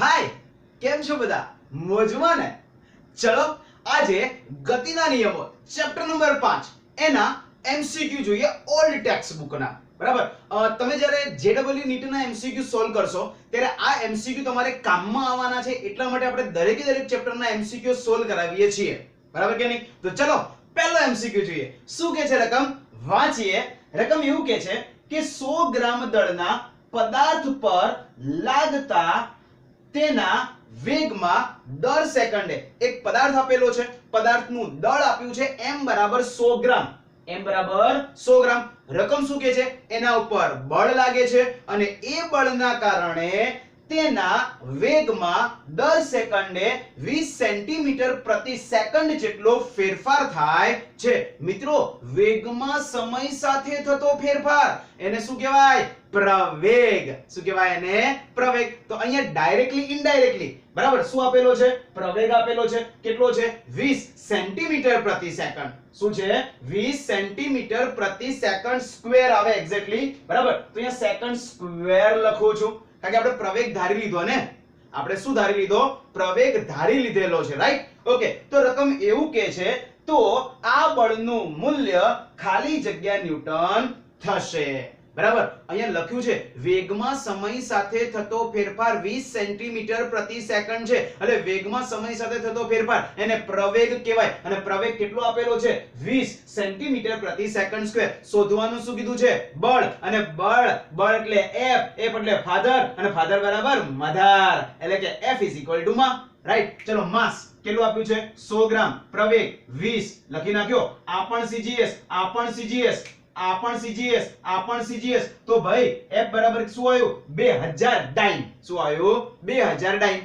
હાય, કેમ છો બધા? મોજમાં ને? ચલો આજે ગતિના નિયમો ચેપ્ટર નંબર 5 એના એમસીક્યુ જોઈએ ઓલ્ડ ટેક્સ્ટ બુકના. બરાબર? તમે જ્યારે જેડબલ્યુ નીટના એમસીક્યુ સોલ્વ કરશો ત્યારે આ એમસીક્યુ તમારે કામમાં આવવાના છે, એટલા માટે આપણે દરેકે દરેક ચેપ્ટરના એમસીક્યુ સોલ્વ કરાવીએ છીએ. બરાબર કે નહીં? તો ચલો પહેલો એમસીક્યુ જોઈએ. શું કહે છે રકમ? વાંચીએ. રકમ એવું કહે છે કે 100 ગ્રામ દળના પદાર્થ પર લાગતા તેના વેગમાં દર સેકન્ડે એક પદાર્થ આપેલો છે, પદાર્થનું દળ આપ્યું છે m બરાબર 100 ગ્રામ. m બરાબર 100 ગ્રામ. રકમ શું કહે છે? એના ઉપર બળ લાગે છે અને એ બળના કારણે તેના વેગમાં દર સેકન્ડે 20 સેન્ટીમીટર પ્રતિ સેકન્ડ જેટલો ફેરફાર થાય છે. મિત્રો, વેગમાં સમય સાથે થતો ફેરફાર એને શું કહેવાય? પ્રવેગ. શું કહેવાય એને? પ્રવેગ. તો અહીંયા ડાયરેક્ટલી ઇનડાયરેક્ટલી બરાબર શું આપેલો છે? પ્રવેગ આપેલો છે. કેટલો છે? 20 સેન્ટીમીટર પ્રતિ સેકન્ડ. શું છે? 20 સેન્ટીમીટર પ્રતિ સેકન્ડ સ્ક્વેર આવે એક્ઝેક્ટલી. બરાબર? તો અહીંયા સેકન્ડ સ્ક્વેર લખું છું કારણ કે આપણે પ્રવેગ ધારી લીધો ને. આપણે શું ધારી લીધો? પ્રવેગ ધારી લીધેલો છે, રાઈટ? ઓકે, તો રકમ એવું કહે છે તો આ બળનું મૂલ્ય ખાલી જગ્યા ન્યૂટન થશે. બરાબર? અહીંયા લખ્યું છે વેગમાં સમય સાથે થતો ફેરફાર 20 સેન્ટીમીટર પ્રતિ સેકન્ડ છે. એટલે વેગમાં સમય સાથે થતો ફેરફાર એને પ્રવેગ કહેવાય. અને પ્રવેગ કેટલો આપેલો છે? 20 સેન્ટીમીટર પ્રતિ સેકન્ડ સ્ક્વેર. શોધવાનું શું કીધું છે? બળ. અને બળ એટલે F એટલે ફાધર અને ફાધર બરાબર મધર, એટલે કે F માં. રાઈટ? ચલો માસ કેટલું આપ્યું છે? 100 ગ્રામ. પ્રવેગ 20 લખી નાખ્યો. આ પણ CGS, આ પણ CGS, આ પણ CGS, આ પણ CGS. તો ભાઈ F બરાબર શું આવ્યું? 2000 ડાઈન. શું આવ્યું? 2000 ડાઈન.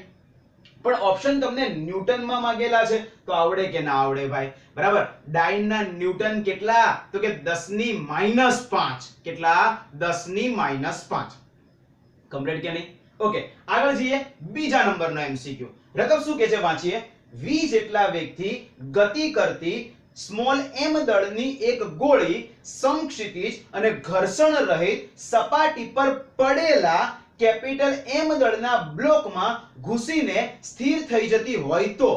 પણ ઓપ્શન તમને ન્યૂટનમાં માંગેલા છે તો આવડે કે ના આવડે ભાઈ? બરાબર? ડાઈન ના ન્યૂટન કેટલા? તો કે 10 ની -5. કેટલા? 10 ની -5. કમ્પ્લીટ કે નહીં? ઓકે, આગળ જઈએ બીજા નંબરનો એમસીક્યુ. રકમ શું કહે છે? વાંચીએ. v જેટલા વેગથી ગતિ કરતી સ્મોલ m દળની એક ગોળી સમક્ષિતિજ અને ઘર્ષણ રહિત સપાટી પર પડેલા કેપિટલ M દળના બ્લોકમાં ઘૂસીને સ્થિર થઈ જતી હોય તો.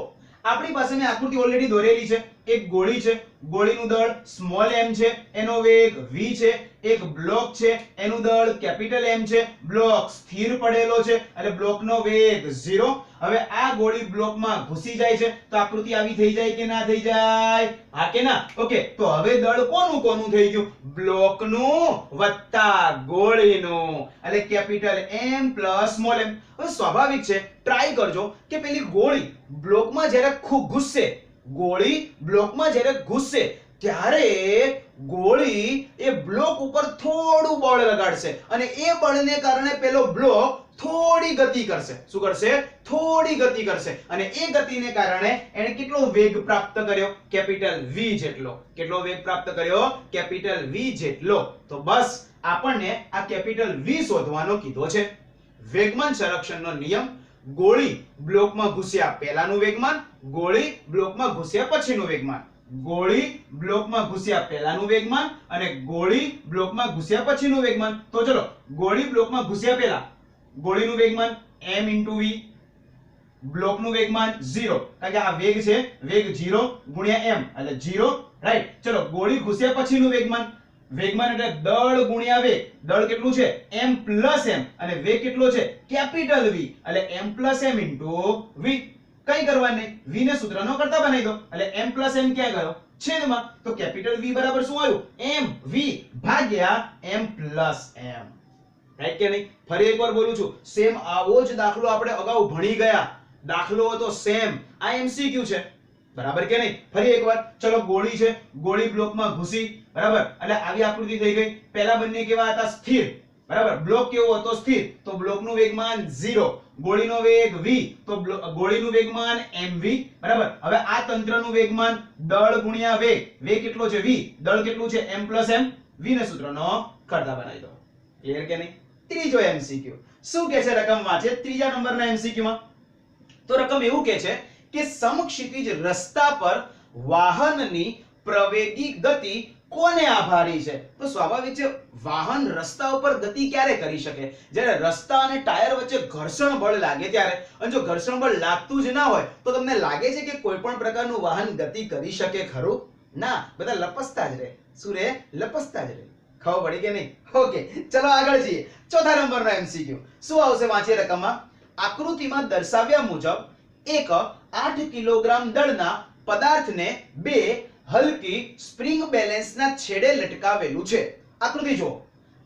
આપણી પાસે મેં આકૃતિ ઓલરેડી દોરેલી છે. એક ગોળી છે, ગોળીનું દળ સ્મોલ m છે, એનો વેગ v છે. એક બ્લોક છે, એનું દળ કેપિટલ M છે, બ્લોક સ્થિર પડેલો છે એટલે બ્લોકનો વેગ 0. હવે આ ગોળી બ્લોકમાં ઘૂસી જાય છે તો આકૃતિ આવી થઈ જાય કે ના થઈ જાય? હા કે ના? ઓકે, તો હવે દળ કોનું કોનું થઈ ગયું? બ્લોકનું વત્તા ગોળીનું, એટલે capital M plus small m. હવે સ્વાભાવિક છે, ટ્રાય કરજો કે પેલી ગોળી બ્લોકમાં જ્યારે ઘૂસશે, ગોળી બ્લોકમાં જ્યારે ઘૂસશે ત્યારે ગોળી એ બ્લોક ઉપર થોડું બળ લગાડશે અને એ બળને કારણે પેલો બ્લોક થોડી ગતિ કરશે. શું કરશે? થોડી ગતિ કરશે. અને એ ગતિને કારણે એને કેટલો વેગ પ્રાપ્ત કર્યો? કેપિટલ V જેટલો. કેટલો વેગ પ્રાપ્ત કર્યો? કેપિટલ V જેટલો. તો બસ આપણને આ કેપિટલ V શોધવાનો કીધો છે. વેગમાન સંરક્ષણનો નિયમ: ગોળી બ્લોકમાં ઘૂસ્યા પહેલાનું વેગમાન, ગોળી બ્લોકમાં ઘૂસ્યા પછીનું વેગમાન. ગોળી બ્લોકમાં ઘૂસ્યા પહેલાનું વેગમાન અને ગોળી બ્લોકમાં ઘૂસ્યા પછીનું વેગમાન. તો ચલો, ગોળી બ્લોકમાં ઘૂસ્યા પહેલા ગોળીનું વેગમાન m * v, બ્લોકનું વેગમાન 0 કારણ કે આ વેગ છે, વેગ 0 ગુણ્યા m એટલે 0. રાઈટ? ચલો, ગોળી ઘૂસ્યા પછીનું વેગમાન, વેગમાન એટલે દળ ગુણ્યા વેગ. દળ કેટલું છે? m + m અને વેગ કેટલો છે? કેપિટલ V એટલે m + m * v. કઈ કરવાનું નહીં, v ને સૂત્રનો કરતા બનાવી દો એટલે m + m ક્યાં ગયો? છેદમાં. તો કેપિટલ V બરાબર શું આવ્યું? mv ભાગ્યા m + m. રાઈટ કે નહીં? ફરી એકવાર બોલું છું, સેમ આવો જ દાખલો આપણે અગાઉ ભણી ગયા. દાખલો હતો સેમ. આ MCQ છે. બરાબર કે નહીં? ફરી એકવાર ચલો, ગોળી છે, ગોળી બ્લોકમાં ઘૂસી. બરાબર? એટલે આવી આકૃતિ થઈ ગઈ. પહેલા બંને કેવા હતા? સ્થિર. બરાબર? બ્લોક કેવો હતો? સ્થિર. તો બ્લોકનું વેગમાન 0, ગોળીનો વેગ v, તો ગોળીનું વેગમાન mv. બરાબર? હવે આ તંત્રનું વેગમાન દળ ગુણ્યા વેગ. વેગ કેટલો છે? v. દળ કેટલું છે? m + m. v ને સૂત્રનો કરતા બનાવી દો. ક્લિયર કે નહીં? ત્રીજો MCQ શું કહે છે? રકમ વાંચે ત્રીજા નંબરના MCQ માં. તો રકમ એવું કહે છે કે સમક્ષિતિજ રસ્તા પર વાહનની પ્રવેગી ગતિ કોને આભારી છે? તો સ્વાભાવિક છે, વાહન રસ્તા ઉપર ગતિ ક્યારે કરી શકે? જ્યારે રસ્તા અને ટાયર વચ્ચે ઘર્ષણ બળ લાગે ત્યારે. અને જો ઘર્ષણ બળ લાગતું જ ના હોય તો તમને લાગે છે કે કોઈ પણ પ્રકારનું વાહન ગતિ કરી શકે ખરું? ના, બધા લપસતા જ રહે. શું રહે? લપસતા જ રહે. ખબર પડી કે નહીં? ઓકે, ચલો આગળ જઈએ. ચોથા નંબરનો MCQ શું આવશે? વાંચીએ રકમમાં. આકૃતિમાં દર્શાવ્યા મુજબ એક 8 કિલોગ્રામ દળના પદાર્થને બે હલકી સ્પ્રિંગ બેલેન્સના છેડે લટકાવેલું છે. આકૃતિ જુઓ.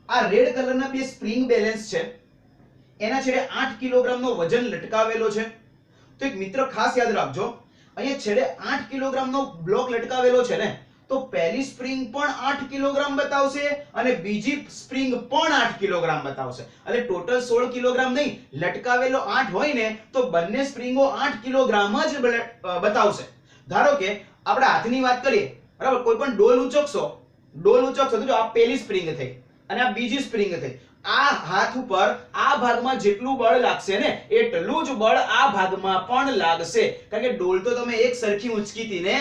આ રેડ કલરના બે સ્પ્રિંગ બેલેન્સ છે, એના છેડે 8 કિલોગ્રામનો વજન લટકાવેલો છે. તો એક મિત્ર ખાસ યાદ રાખજો, અહીંયા છેડે 8 કિલોગ્રામનો બ્લોક લટકાવેલો છે ને, તો પહેલી સ્પ્રિંગ પણ 8 કિલોગ્રામ બતાવશે અને બીજી સ્પ્રિંગ પણ 8 કિલોગ્રામ બતાવશે. એટલે ટોટલ 16 કિલોગ્રામ નહીં, લટકાવેલો 8 હોય ને તો બંને સ્પ્રિંગો 8 કિલોગ્રામ જ બતાવશે. ધારો કે આપણે હાથની વાત કરીએ, બરાબર, કોઈ પણ ડોલ ઉચકશો તો જો આ પહેલી સ્પ્રિંગ થઈ અને આ બીજી સ્પ્રિંગ થઈ. આ હાથ ઉપર આ ભાગમાં જેટલું બળ લાગશે ને એટલું જ બળ આ ભાગમાં પણ લાગશે, કારણ કે ડોલ તો તમે એક સરખી ઉંચકી હતી ને.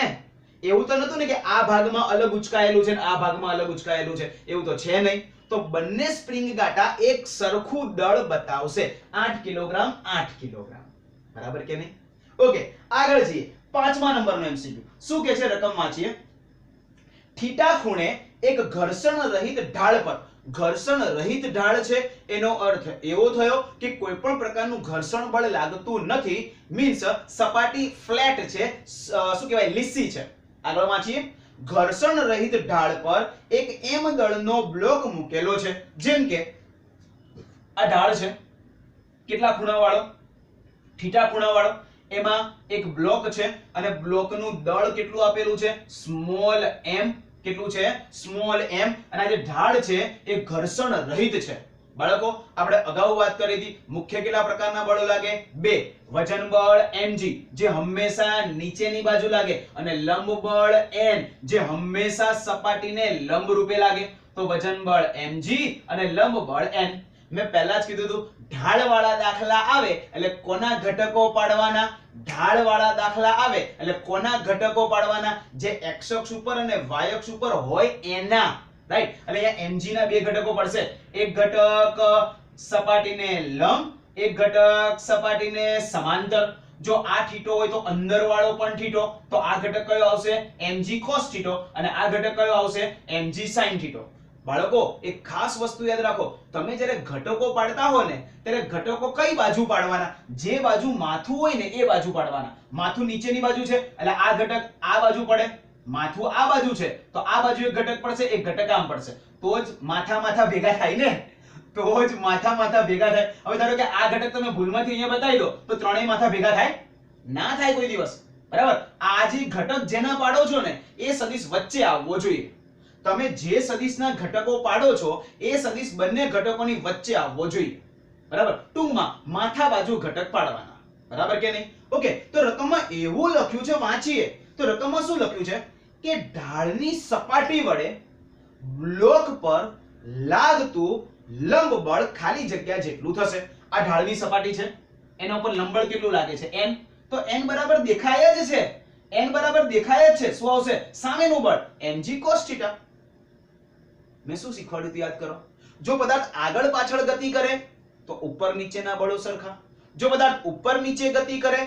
એવું તો નતું ને કે આ ભાગમાં અલગ ઉચકાયેલું છે ને આ ભાગમાં અલગ ઉચકાયેલું છે, એવું તો છે નહીં. તો બંને સ્પ્રિંગ ગાટા એક સરખું દળ બતાવશે, 8 કિલોગ્રામ 8 કિલોગ્રામ. બરાબર કે નહીં? ઓકે, આગળ જઈએ. પાંચમા નંબરનો MCQ શું કહે છે? રકમ વાંચીએ. થીટા ખૂણે એક ઘર્ષણ રહિત ઢાળ પર, ઘર્ષણ રહિત ઢાળ છે એનો અર્થ એવો થયો કે કોઈ પણ પ્રકારનું ઘર્ષણ બળ લાગતું નથી, મીન્સ સપાટી ફ્લેટ છે, શું કહેવાય, લીસી છે. આગળ વાંચીએ. ઘર્ષણ રહિત ઢાળ પર એક M દળનો બ્લોક મૂકેલો છે. જેમ કે આ ઢાળ છે, કેટલા ખૂણાવાળો? થીટા ખૂણાવાળો. એમાં એક બ્લોક છે અને બ્લોકનું દળ કેટલું આપેલું છે? Small m. કેટલું છે? Small m. અને આ જે ઢાળ છે એ ઘર્ષણ રહિત છે. બાળકો, આપણે અગાઉ વાત કરી હતી, મુખ્ય કેટલા પ્રકારના બળો લાગે? બે. વજન બળ mg જે હંમેશા નીચેની બાજુ લાગે, અને લંબ બળ n જે હંમેશા સપાટીને લંબ રૂપે લાગે. તો વજન બળ mg અને લંબ બળ n. મેં પહેલા જ કીધું હતું, ઢાળવાળા દાખલા આવે એટલે કોના ઘટકો પાડવાના? ઢાળવાળા દાખલા આવે એટલે કોના ઘટકો પાડવાના? જે x અક્ષ ઉપર અને y અક્ષ ઉપર હોય એના. રાઈટ? એટલે અહીંયા mg ના બે ઘટકો પડશે. એક ઘટક સપાટીને લંબ, એક ઘટક સપાટીને સમાંતર. જો આ થીટો હોય તો અંદર વાળો પણ થીટો, તો આ ઘટક કયો આવશે? mg cos થીટો. અને આ ઘટક કયો આવશે? mg sin થીટો. બાળકો, એક ખાસ વસ્તુ યાદ રાખો, તમે જ્યારે ઘટકો પાડતા હો ને ત્યારે ઘટકો કઈ બાજુ પાડવાના? જે બાજુ માથું હોય ને એ બાજુ પાડવાના. માથું નીચેની બાજુ છે એટલે આ ઘટક આ બાજુ પડે, માથું આ બાજુ છે તો આ બાજુ એક ઘટક પડશે, એક ઘટક આમ પડશે. તો જ માથા ભેગા થાય ને, તો જ માથા ભેગા થાય. હવે ધારો કે આ ઘટક તમે ભૂલમાંથી અહીંયા બતાવી દો તો ત્રણેય માથા ભેગા થાય? ના થાય કોઈ દિવસ. બરાબર? આ જે ઘટક જેના પાડો છો ને એ સદિશ વચ્ચે આવવો જોઈએ. તમે જે સદિશના ઘટકો પાડો છો એ સદિશ બંને ઘટકોની વચ્ચે આવવો જોઈએ. બરાબર? ટૂંકમાં માથા બાજુ ઘટક પાડવાના. બરાબર કે નહીં? ઓકે, તો રકમમાં એવું લખ્યું છે, વાંચીએ તો રકમમાં શું લખ્યું છે કે ઢાળની સપાટી વડે બ્લોક પર લાગતું લંબ બળ ખાલી જગ્યા જેટલું થશે. આ ઢાળની સપાટી છે, એના ઉપર લંબ બળ કેટલું લાગે છે? n. તો n બરાબર દેખાય જ છે, n બરાબર દેખાય જ છે. શું આવશે? સામેનું બળ mg cos θ. મેં શું શીખવાડ્યું હતું યાદ કરો. જો પદાર્થ આગળ પાછળ ગતિ કરે તો ઉપર નીચેના બળો સરખા, જો પદાર્થ ઉપર નીચે ગતિ કરે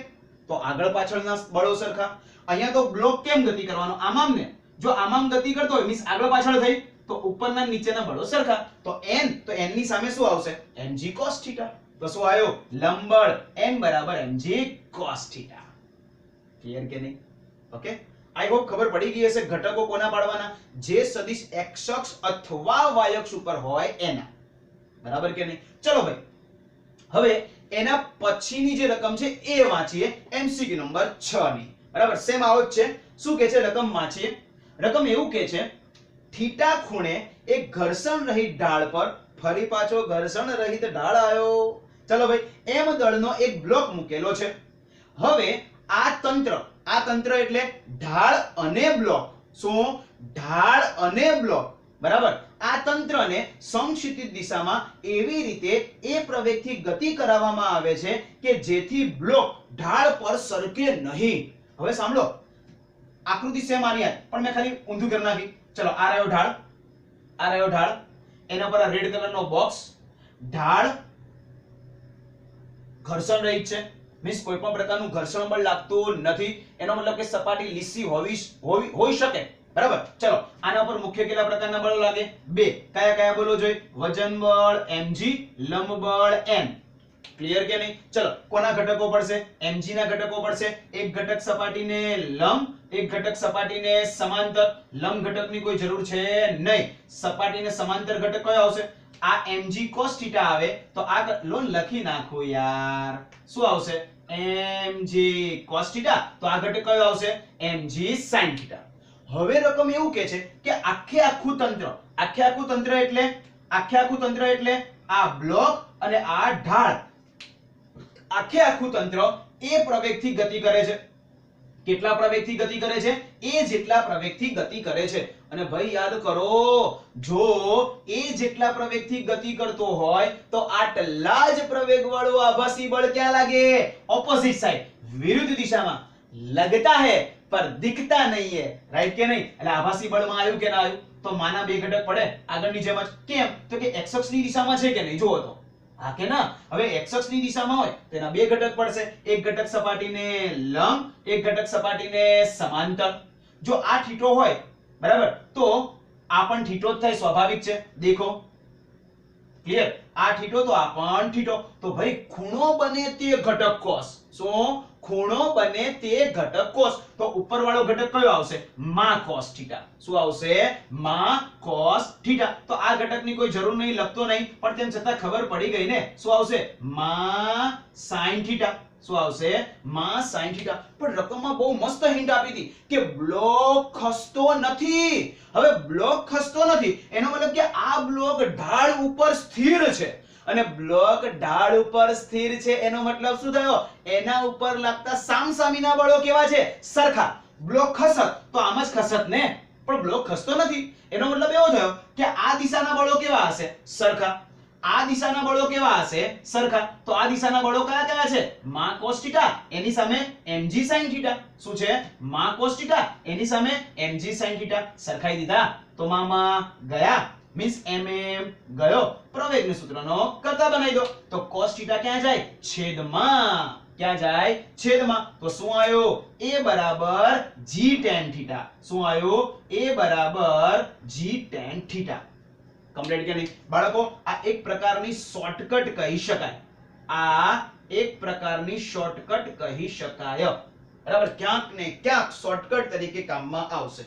તો આગળ પાછળના બળો સરખા. અહીંયા તો બ્લોક કેમ ગતિ કરવાનો? આમ ને. જો આમ ગતિ કરતો હોય મીન્સ આગળ પાછળ થઈ તો ઉપરના નીચેના બળો સરખા. તો n ની સામે શું આવશે? mg cos θ. તો શું આવ્યો? લંબ બળ n બરાબર mg cos θ. ક્લિયર કે નહીં? ઓકે, આઈ હોપ ખબર પડી ગઈ હશે ઘટકો કોના પાડવાના? જે સદિશ x અક્ષ અથવા y અક્ષ ઉપર હોય એના. બરાબર કે નહીં? ચલો ભાઈ, હવે એના પછીની જે રકમ છે એ વાંચીએ, MCQ નંબર 6 ની. બરાબર? સેમ આવો જ છે. શું કહે છે? રકમ વાંચીએ. રકમ એવું કહે છે, થીટા ખૂણે એક ઘર્ષણ રહિત ઢાળ પર, ફરી પાછો ઘર્ષણ રહિત ઢાળ આવ્યો. ચલો ભાઈ, m દળનો એક બ્લોક મૂકેલો છે. હવે આ તંત્ર એટલે ઢાળ અને બ્લોક. શું? ઢાળ અને બ્લોક. બરાબર? આ તંત્રને સમક્ષિતિજ દિશામાં એવી રીતે એ પ્રવેગથી ગતિ કરાવવામાં આવે છે કે જેથી બ્લોક ઢાળ પર સરકે નહીં. હવે સાંભળો, આકૃતિ સેમ આની પણ મેં ખાલી ઊંધું કરી નાખી. ચલો આ રહ્યો ઢાળ, આ રહ્યો ઢાળ, એના પર આ રેડ કલરનો બોક્સ. ઢાળ ઘર્ષણ રહિત છે, મીન્સ કોઈ પણ પ્રકારનું ઘર્ષણ બળ લાગતું નથી. એનો મતલબ કે સપાટી લીસી હોઈ શકે. બરાબર. ચલો આના ઉપર મુખ્ય કેટલા પ્રકારના બળો લાગે? બે. કયા કયા બળો જોઈએ? વજન બળ mg, લંબ બળ n. ક્લિયર કે નહીં? ચલો કોના ઘટકો પડશે? mg ના ઘટકો પડશે. એક ઘટક સપાટીને લંબ, એક ઘટક સપાટીને સમાંતર. લંબ ઘટકની કોઈ જરૂર છે નહીં. સપાટીને સમાંતર ઘટક કયો આવશે? આ mg cos θ આવે તો આ લોન લખી નાખો યાર. શું આવશે? mg cos θ. તો આ ઘટક કયો આવશે? mg sin θ. હવે રકમ એવું કે છે કે આખે આખું તંત્ર એટલે આ બ્લોક અને આ ઢાળ, આખે આખું તંત્ર એ પ્રવેગથી ગતિ કરે છે. કેટલા પ્રવેગથી ગતિ કરે છે? એ જેટલા પ્રવેગથી ગતિ કરે છે. અને ભાઈ યાદ કરો, જો એ જેટલા પ્રવેગથી ગતિ કરતો હોય તો આટલા જ પ્રવેગ વાળો આભાસી બળ ક્યાં લાગે? ઓપોઝિટ સાઈડ, વિરુદ્ધ દિશામાં. लगता है पर दिखता नहीं है. રાઈટ કે નહીં? એટલે આભાસી બળમાં આવ્યું કે ના આવ્યું? તો માના બે ઘટક પડે આગળની જેમ જ. કેમ? તો કે x અક્ષની દિશામાં છે કે નહીં? જુઓ તો હા કે ના. હવે x અક્ષની દિશામાં હોય તેના બે ઘટક પડશે. એક ઘટક સપાટીને લંબ, એક ઘટક સપાટીને સમાંતર. જો આ થીટો હોય બરાબર તો આ પણ થીટો જ થાય, સ્વાભાવિક છે. દેખો ક્લિયર? આ થીટો તો આ પણ થીટો. તો ભાઈ ખૂણો બને તે ઘટક કોસ. શું? ખૂણો બને તે ઘટક કોસ. તો ઉપર વાળો ઘટક કયો આવશે? માં cos θ. શું આવશે? માં cos θ. તો આ ઘટકની કોઈ જરૂર નહીં, લખતો નહીં, પણ તેમ છતાં ખબર પડી ગઈ ને. શું આવશે? માં sin θ. શું આવશે? માં sin θ. પણ રકમમાં બહુ મસ્ત હિન્ટ આપી હતી કે બ્લોક ખસતો નથી. હવે બ્લોક ખસતો નથી એનો મતલબ કે આ બ્લોક ઢાળ ઉપર સ્થિર છે. અને બ્લોક ઢાળ ઉપર સ્થિર છે એનો મતલબ શું થયો? એના ઉપર લાગતા સામસામીના બળો કેવા છે? સરખા. બ્લોક ખસત તો આમ જ ખસત ને, પણ બ્લોક ખસતો નથી એનો મતલબ એવો થયો કે આ દિશાના બળો કેવા હશે? સરખા. આ દિશાના બળો કેવા હશે? સરખા. તો આ દિશાના બળો કયા કયા છે? માં cos θ, એની સામે mg sin θ. શું છે? માં cos θ, એની સામે mg sin θ. સરખાઈ દીધા તો મામા ગયા, મીન્સ mm ગયો. પ્રવેગના સૂત્રનો કરતા બનાવી દો. તો cos θ ક્યાં જાય? છેદમાં. ક્યાં જાય? છેદમાં. તો શું આવ્યો? a બરાબર g tan θ. શું આવ્યો? a બરાબર g tan θ. કમ્પ્લીટ કે નહીં બાળકો? આ એક પ્રકારની શોર્ટકટ કહી શકાય. આ એક પ્રકારની શોર્ટકટ કહી શકાય. બરાબર? ક્યાંક ને ક્યાંક શોર્ટકટ તરીકે કામમાં આવશે.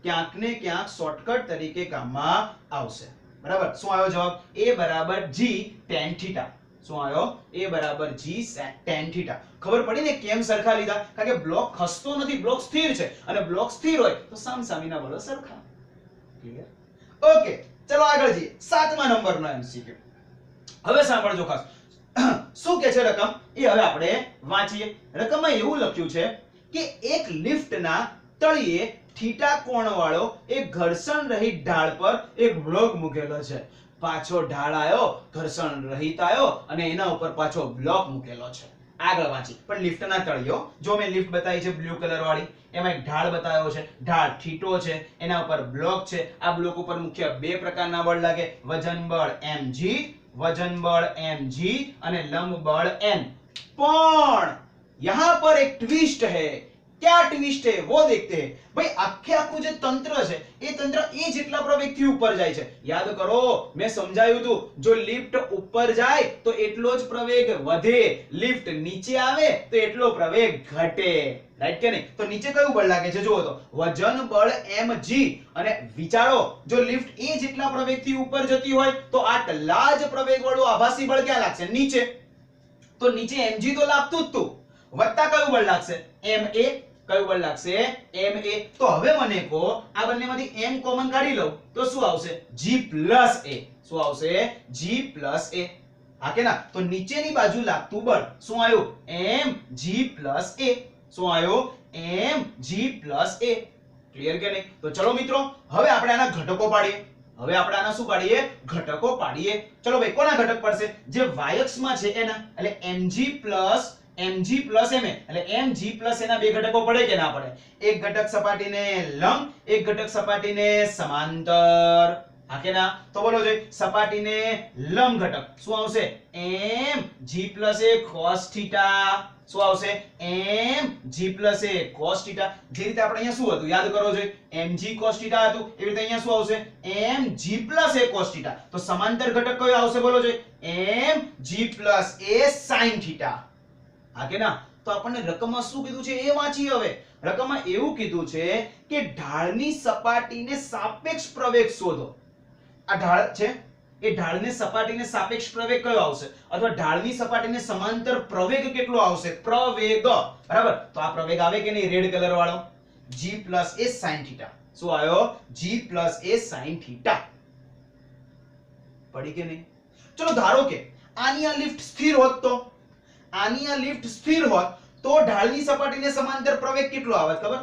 ક્યાંક ને ક્યાંક શોર્ટકટ તરીકે કામમાં આવશે. બરાબર? શું આવ્યો જવાબ? a બરાબર g tan θ. શું આવ્યો? a બરાબર g tan θ. ખબર પડી ને કેમ સરખા લીધા? કારણ કે બ્લોક ખસતો નથી, બ્લોક સ્થિર છે. અને બ્લોક સ્થિર હોય તો સામસામીના બળો સરખા. ક્લિયર? ઓકે, ચલો આગળ જઈએ. 7મા નંબરનો MCQ. હવે સાંભળજો ખાસ. શું કે છે રકમ એ હવે આપણે વાંચીએ. રકમમાં એવું લખ્યું છે કે એક લિફ્ટના તળિયે થીટા કોણ વાળો એક ઘર્ષણ રહિત ઢાળ પર એક બ્લોક મૂકેલો છે. પાછો ઢાળ આયો, ઘર્ષણ રહિત આયો અને એના ઉપર પાછો બ્લોક મૂકેલો છે. આગળ વાંચી. પણ લિફ્ટના તળિયો, જો મેં લિફ્ટ બતાવી છે બ્લુ કલર વાળી, એમાં એક ઢાળ બતાવ્યો છે. ઢાળ થીટો છે, એના ઉપર બ્લોક છે. આ બ્લોક ઉપર મુખ્ય બે પ્રકારના બળ લાગે. વજન બળ mg અને લંબ બળ n. પણ यहां पर एक ट्विस्ट है. क्या ट्विस्ट है वो देखते हैं. भाई आखे आखું જે તંત્ર છે એ તંત્ર એ જેટલા પ્રવેગથી ઉપર જાય છે. યાદ કરો મેં સમજાવ્યું હતું, જો લિફ્ટ ઉપર જાય તો એટલો જ પ્રવેગ વધે, લિફ્ટ નીચે આવે તો એટલો પ્રવેગ ઘટે. રાઈટ કે નહીં? તો નીચે કયું બળ લાગે છે જુઓ તો, વજન બળ mg. અને વિચારો જો લિફ્ટ એ જેટલા પ્રવેગથી ઉપર જતી હોય તો આટલા જ પ્રવેગ વાળું આભાસી બળ ક્યાં લાગશે? નીચે. તો નીચે mg તો લાગતું જ તું, વત્તા કયું બળ લાગશે? ma. કયું બળ લાગશે? ma. તો હવે મને કહો આ બંનેમાંથી m કોમન કાઢી લઉં તો શું આવશે? g plus a. શું આવશે? g plus a. હા કે ના? તો નીચેની બાજુ લાગતું બળ શું આવ્યું? mg plus a. શું આવ્યું? mg plus a. ક્લિયર કે નહીં? તો ચલો મિત્રો હવે આપણે આના ઘટકો પાડીએ. હવે આપણે આના શું પાડીએ? ઘટકો પાડીએ. ચલો ભાઈ કોના ઘટક પડશે? જે y અક્ષમાં છે એના, એટલે mg plus mg plus ma એટલે mg પ્લસ એના બે ઘટકો પડે કે ના પડે? એક ઘટક સપાટીને લંબ, એક ઘટક સપાટીને સમાંતર. હા કે ના? તો બોલો જોઈએ સપાટીને લંબ ઘટક શું આવશે? mg plus a cos theta. શું આવશે? mg plus a cos theta. જે રીતે આપણે અહીંયા શું હતું યાદ કરો જોઈએ, mg cos થીટા હતું, એવી રીતે અહીંયા શું આવશે? mg plus a cos theta. તો સમાંતર ઘટક કયો આવશે બોલો જોઈએ? mg plus a sin theta. હા કે ના? તો આપણને રકમમાં શું કીધું છે એ વાંચીએ. હવે રકમમાં એવું કીધું છે કે ઢાળની સપાટીને સાપેક્ષ પ્રવેગ શોધો. આ ઢાળ છે, એ ઢાળને સપાટીને સાપેક્ષ પ્રવેગ કયો આવશે? અથવા ઢાળની સપાટીને સમાંતર પ્રવેગ કેટલો આવશે? પ્રવેગ. બરાબર? તો આ પ્રવેગ આવે કે નહીં રેડ કલર વાળો? g plus a sin theta. શું આવ્યો? g plus a sin theta. પડી કે નહીં? ચલો ધારો કે આની આ લિફ્ટ સ્થિર હોત તો, આની આ લિફ્ટ સ્થિર હોત તો ઢાળની સપાટીને સમાંતર પ્રવેગ કેટલો આવત ખબર?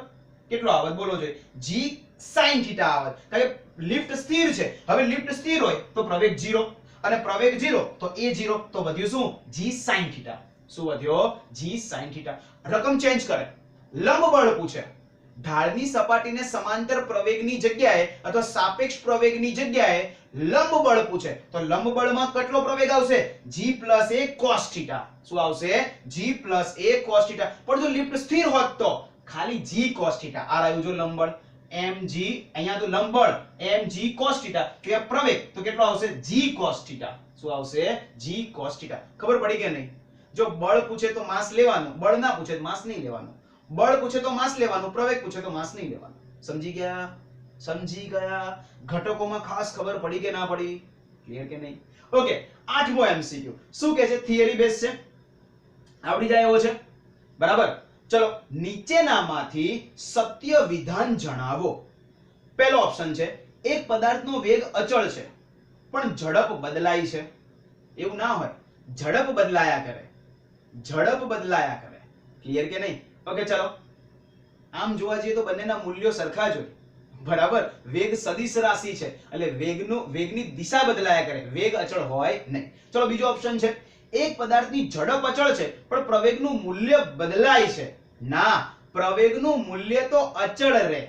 કેટલો આવત બોલો જોઈએ? g sin થીટા આવત. કારણ કે લિફ્ટ સ્થિર છે. હવે લિફ્ટ સ્થિર હોય તો પ્રવેગ 0 અને પ્રવેગ 0 તો a 0 તો વધ્યું શું? g sin theta. શું વધ્યો? g sin theta. રકમ ચેન્જ કરે, લંબ બળ પૂછે. ઢાળની સપાટીને સમાંતર પ્રવેગની જગ્યાએ અથવા સાપેક્ષ પ્રવેગની જગ્યાએ લંબ બળ પૂછે તો લંબ બળમાં કેટલો પ્રવેગ આવશે? g plus a cos theta. શું આવશે? g plus a cos theta. પણ જો લિફ્ટ સ્થિર હોત તો ખાલી g cos થીટા. આ રહ્યું જો લંબ બળ mg, અહીંયા તો લંબ બળ mg cos થીટા. કે પ્રવેગ તો કેટલો આવશે? g cos theta. શું આવશે? g cos theta. ખબર પડી કે નહીં? જો બળ પૂછે તો માસ લેવાનું, બળ ના પૂછે તો માસ નહીં લેવાનું. બળ પૂછે તો માસ લેવાનું, પ્રવેગ પૂછે તો માસ નહીં લેવાનું. સમજી ગયા? સમજી ગયા? ઘટકોમાં ખાસ ખબર પડી કે ના પડી? ક્લિયર કે નહીં? ઓકે, 8મો એમસીક્યુ શું કહે છે? થિયરી બેઝ છે, આવડી જાય એવો છે. બરાબર? ચલો નીચેનામાંથી સત્ય વિધાન જણાવો. પહેલો ઓપ્શન છે એક પદાર્થનો વેગ અચળ છે પણ ઝડપ બદલાય છે. એવું ના હોય, ઝડપ બદલાયા કરે, ઝડપ બદલાયા કરે. ક્લિયર કે નહીં? ઓકે ચલો આમ જોવા જઈએ તો બંનેના મૂલ્યો સરખા જ હોય. બરાબર? વેગ સદિશ રાશિ છે એટલે વેગની દિશા બદલાયા કરે, વેગ અચળ હોય નહીં. ચલો બીજો ઓપ્શન છે એક પદાર્થની ઝડપ અચળ છે પણ પ્રવેગનું મૂલ્ય બદલાય છે. ના, પ્રવેગનું મૂલ્ય તો અચળ રહે.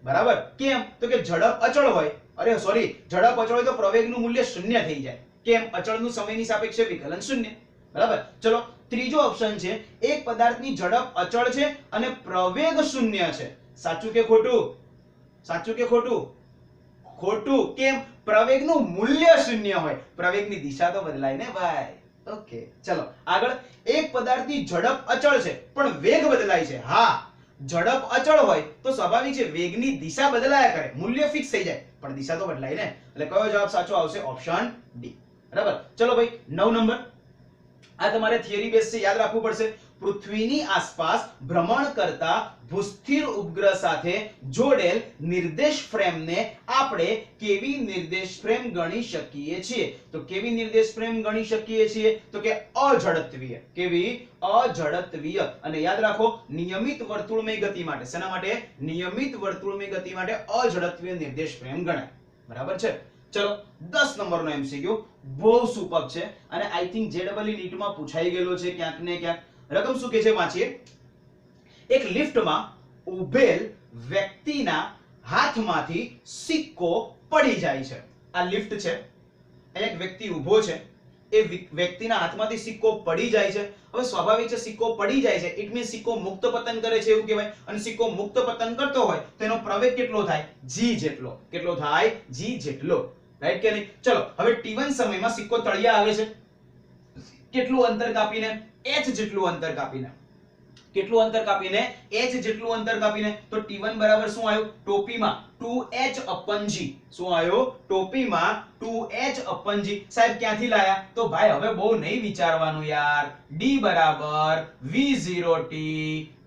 બરાબર? કેમ? તો કે ઝડપ અચળ હોય, અરે સોરી, ઝડપ અચળ હોય તો પ્રવેગનું મૂલ્ય શૂન્ય થઈ જાય. કેમ? અચળનું સમયની સાપેક્ષે વિકલન શૂન્ય. બરાબર? ચલો ત્રીજો ઓપ્શન છે એક પદાર્થની ઝડપ અચળ છે અને પ્રવેગ શૂન્ય છે. સાચું કે ખોટું? સાચું કે ખોટું? ખોટું. કેમ? પ્રવેગનું મૂલ્ય શૂન્ય હોય, પ્રવેગની દિશા તો બદલાય ને ભાઈ. ઓકે ચલો આગળ. એક પદાર્થની ઝડપ અચળ છે પણ વેગ બદલાય છે. હા, ઝડપ અચળ હોય તો સ્વાભાવિક છે વેગની દિશા બદલાયા કરે, મૂલ્ય ફિક્સ થઈ જાય પણ દિશા તો બદલાય ને. એટલે કયો જવાબ સાચો આવશે? Option D. બરાબર? ચલો ભાઈ 9 નંબર. આ તમારે થિયરી બેઝ છે, યાદ રાખવું પડશે. પૃથ્વીની આસપાસ ભ્રમણ કરતા ભૂસ્થિર ઉપગ્રહ સાથે જોડેલ નિર્દેશ ફ્રેમને આપણે કેવી નિર્દેશ ફ્રેમ ગણી શકીએ છીએ? તો કેવી નિર્દેશ ફ્રેમ ગણી શકીએ છીએ? તો કે અઝડત્વીય. કેવી? અઝડત્વીય. અને યાદ રાખો નિયમિત વર્તુળમય ગતિ માટે, શેના માટે? નિયમિત વર્તુળમય ગતિ માટે અઝડત્વીય નિર્દેશ ફ્રેમ ગણાય. બરાબર છે? ચલો 10 નંબરનો એમસીક્યુ બહુ સુપર છે અને આઈ થિંક જેડબલ નીટમાં પૂછાઈ ગયેલો છે ક્યાંક ને ક્યાંક. રકમ શું કહે છે વાંચીએ. એક લિફ્ટમાં ઉભેલ વ્યક્તિના હાથમાંથી સિક્કો પડી જાય છે. આ લિફ્ટ છે, એક વ્યક્તિ ઊભો છે, એ વ્યક્તિના હાથમાંથી સિક્કો પડી જાય છે. હવે સ્વાભાવિક છે સિક્કો પડી જાય છે ઇટ મીન્સ સિક્કો મુક્ત પતન કરે છે એવું કહેવાય. અને સિક્કો મુક્ત પતન કરતો હોય તેનો પ્રવેગ કેટલો થાય? g જેટલો. કેટલો થાય? g જેટલો. રાઈટ કે નહીં? ચલો હવે t1 સમયમાં સિક્કો તળિયા આવે છે, કેટલું અંતર કાપીને? h જેટલું અંતર કાપીને. કેટલું અંતર કાપીને? h જેટલું અંતર કાપીને. તો t1 બરાબર શું આવ્યું? ટોપીમાં 2h upon g. શું આવ્યું? ટોપીમાં 2h upon g. સાહેબ ક્યાંથી લાયા? તો ભાઈ હવે બહુ નહીં વિચારવાનું યાર. d બરાબર v0t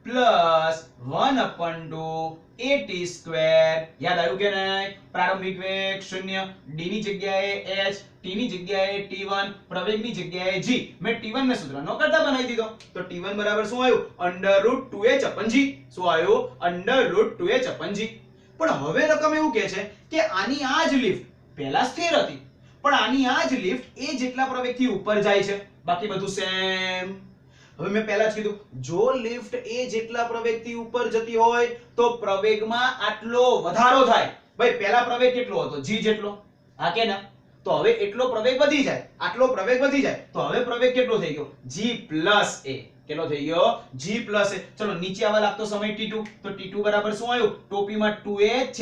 plus 1 upon 2 at square. યાદ આવ્યું કે નહીં? પ્રારંભિક વેગ 0, d ની જગ્યાએ h, t ની જગ્યાએ t1, પ્રવેગની જગ્યાએ g. મેં t1 ને સૂત્ર નો કરતા બનાવી દીધો. તો t1 બરાબર શું આવ્યું? √2h upon g. શું આવ્યું? √2h upon g. પણ હવે રકમ એવું કહે છે કે આની આ જ લિફ્ટ પહેલા સ્થિર હતી પણ આની આ જ લિફ્ટ એ જેટલા પ્રવેગથી ઉપર જાય છે, બાકી બધું સેમ. હવે મેં પહેલા જ કીધું, જો લિફ્ટ એ જેટલા પ્રવેગથી ઉપર જતી હોય તો પ્રવેગમાં આટલો વધારો થાય. ભાઈ પહેલા પ્રવેગ કેટલો હતો? g જેટલો. હા કે ના? તો હવે એટલો પ્રવેગ વધી જાય, આટલો પ્રવેગ વધી જાય તો હવે પ્રવેગ કેટલો થઈ ગયો? g + a. કેટલો થઈ ગયો? g + a. ચલો નીચે આવવા લાગતો સમય t2, તો t2 બરાબર શું આવ્યું? ટોપીમાં 2a/ g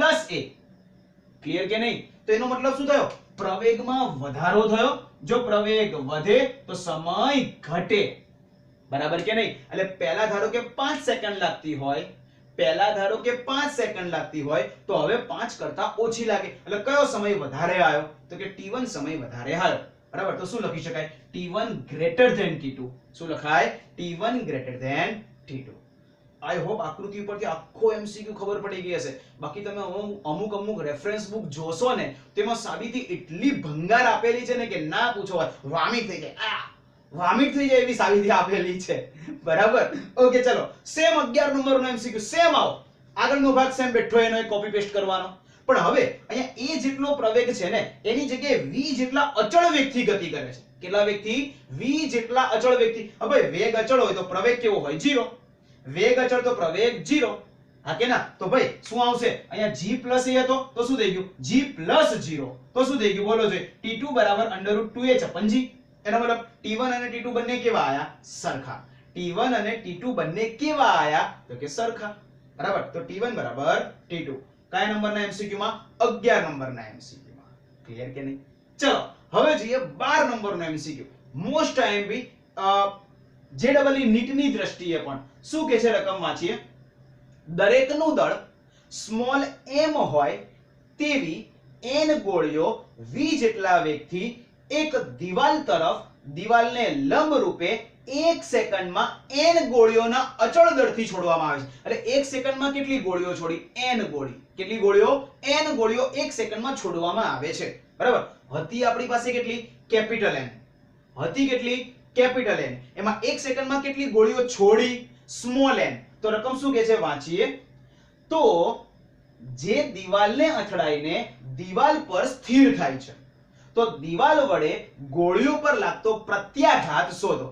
+ a. ક્લિયર કે નહીં? તો એનો મતલબ શું થયો? પ્રવેગમાં વધારો થયો. જો પ્રવેગ વધે તો સમય ઘટે. બરાબર કે નહીં? એટલે પહેલા ધારો કે 5 સેકન્ડ લાગતી હોય, પહેલા ધારો કે 5 સેકન્ડ લાગતી હોય તો હવે 5 કરતા ઓછી લાગે. એટલે કયો સમય વધારે આવ્યો? તો કે t1 સમય વધારે આવ્યો. બરાબર? તો શું લખી શકાય? t1 > t2. શું લખાય? t1 > t2. આઈ હોપ આકૃતિ ઉપરથી આખો MCQ ખબર પડી ગઈ હશે. બાકી તમે અમુક રેફરન્સ બુક જોશો ને તેમાં સાબિતી એટલી ભંગાર આપેલી છે ને કે ના પૂછો વાત. વામિટ થઈ જાય, વામિટ થઈ જાય એવી સાબિતી આપેલી છે. બરાબર? ઓકે ચલો સેમ 11 નંબરનો MCQ સેમ આવો. આગળનો ભાગ સેમ બેઠો એનો કોપી પેસ્ટ કરવાનો. પણ હવે અહીંયા a જેટલો પ્રવેગ છે ને એની જગ્યાએ v જેટલા અચળ વેગથી ગતિ કરે છે. કેટલા વેગથી? v જેટલા અચળ વેગથી. હવે વેગ અચળ હોય તો પ્રવેગ કેવો હોય? 0. વેગ અચળ તો પ્રવેગ 0. હા કે ના? તો ભાઈ શું આવશે? અહીંયા g + a હતો તો શું થઈ ગયું? g + 0 તો શું થઈ ગયું? બોલો જોઈએ. t2 = √2a/g. એનો મતલબ t1 અને t2 બંને કેવા આયા? સરખા. t1 અને t2 બંને કેવા આયા? તો કે સરખા. બરાબર? તો t1 = t2. કયા નંબરના MCQ માં? 11 નંબરના MCQ માં. ક્લિયર કે નહીં? ચલો હવે જોઈએ 12 નંબરનો MCQ. મોસ્ટ IMP JEE નીટની દ્રષ્ટિએ પણ શું કહે છે? રકમ વાંચીએ. દરેકનું દળ સ્મોલ m હોય તેવી n ગોળીઓ v જેટલા વેગથી એક દિવાલ તરફ દિવાલને લંબ રૂપે 1 સેકન્ડમાં n ગોળીઓના અચળ દળથી છોડવામાં આવે છે. એટલે 1 સેકન્ડમાં કેટલી ગોળીઓ છોડી? n ગોળી. કેટલી ગોળીઓ? n ગોળીઓ 1 સેકન્ડમાં છોડવામાં આવે છે. બરાબર? હતી આપણી પાસે કેટલી? Capital N. હતી કેટલી? Capital N. એમાં 1 સેકન્ડમાં કેટલી ગોળીઓ છોડી? Small n. તો રકમ શું કહે છે? વાંચીએ. તો જે દિવાલને અથડાઈને દિવાલ પર સ્થિર થાય છે તો દિવાલ વડે ગોળીઓ પર લાગતો પ્રત્યાઘાત શોધો.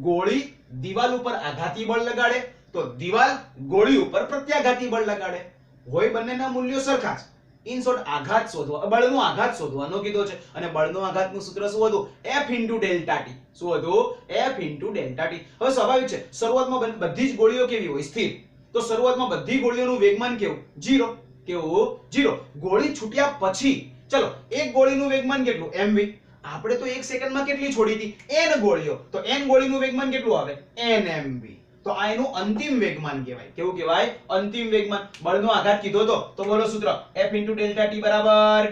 ગોળી દિવાલ ઉપર આઘાતી બળ લગાડે તો દિવાલ ગોળી ઉપર પ્રત્યાઘાતી બળ લગાડે. હોય બંનેના મૂલ્યો સરખા જ. ઇન શોર્ટ આઘાત શોધવા, બળનો આઘાત શોધવાનો કીધો છે. અને બળનો આઘાતનું સૂત્ર શું હતું? F × ΔT. શું હતું? F × ΔT. હવે સ્વાભાવિક છે શરૂઆતમાં બધી જ ગોળીઓ કેવી હોય? સ્થિર. તો શરૂઆતમાં બધી ગોળીઓનું વેગમાન કેવું? 0. કેવું? 0. ગોળી છૂટ્યા પછી ચલો એક ગોળીનું વેગમાન કેટલું? mv. આપણે તો 1 સેકન્ડમાં કેટલી છોડી હતી? n ગોળીઓ. તો n ગોળીનું વેગમાન કેટલું આવે? nmv. તો આ એનું અંતિમ વેગમાન કહેવાય. કેવું કહેવાય? અંતિમ વેગમાન. બળનો આઘાત કીધો તો બોલો સૂત્ર. F × ΔT =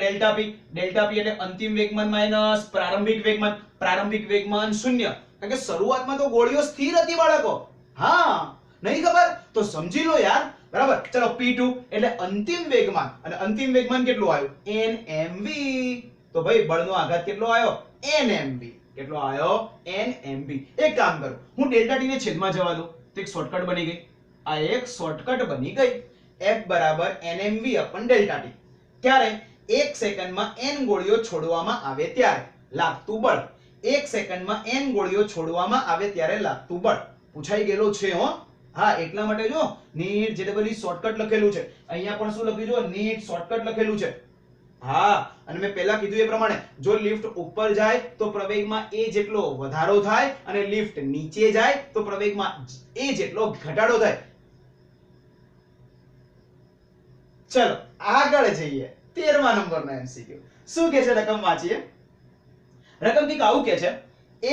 ΔP. ΔP એટલે અંતિમ વેગમાન માઈનસ પ્રારંભિક વેગમાન. પ્રારંભિક વેગમાન 0. કારણ કે શરૂઆતમાં તો ગોળીઓ સ્થિર હતી બાળકો. હા, નહીં ખબર? તો સમજી લો યાર. બરાબર? ચલો P2 એટલે અંતિમ વેગમાન. અને અંતિમ વેગમાન કેટલું આવ્યું? nmv. તો ભાઈ બળનો આઘાત કેટલો આવ્યો? nmv. કેટલો આવ્યો? nmv. એક કામ કરું, હું ΔT ને છેદમાં જવા દઉં તો એક શોર્ટકટ બની ગઈ. આ એક શોર્ટકટ બની ગઈ. F = nmv/ΔT. ત્યારે 1 સેકન્ડમાં n ગોળીઓ છોડવામાં આવે ત્યારે લાગતું બળ. 1 સેકન્ડમાં n ગોળીઓ છોડવામાં આવે ત્યારે લાગતું બળ. પૂછાઈ ગયેલો છે હો. હા, એટલા માટે જો નીટ JEE શોર્ટકટ લખેલું છે. અહીંયા પણ શું લખ્યું? જો નીટ શોર્ટકટ લખેલું છે. હા, અને મેં પહેલા કીધું એ પ્રમાણે જો લિફ્ટ ઉપર જાય તો પ્રવેગમાં a જેટલો વધારો થાય અને લિફ્ટ નીચે જાય તો પ્રવેગમાં a જેટલો ઘટાડો થાય. ચલો આગળ જઈએ 13મા નંબરનો MCQ. શું કહે છે? રકમ વાંચીએ. રકમ કંઈક આવું કહે છે.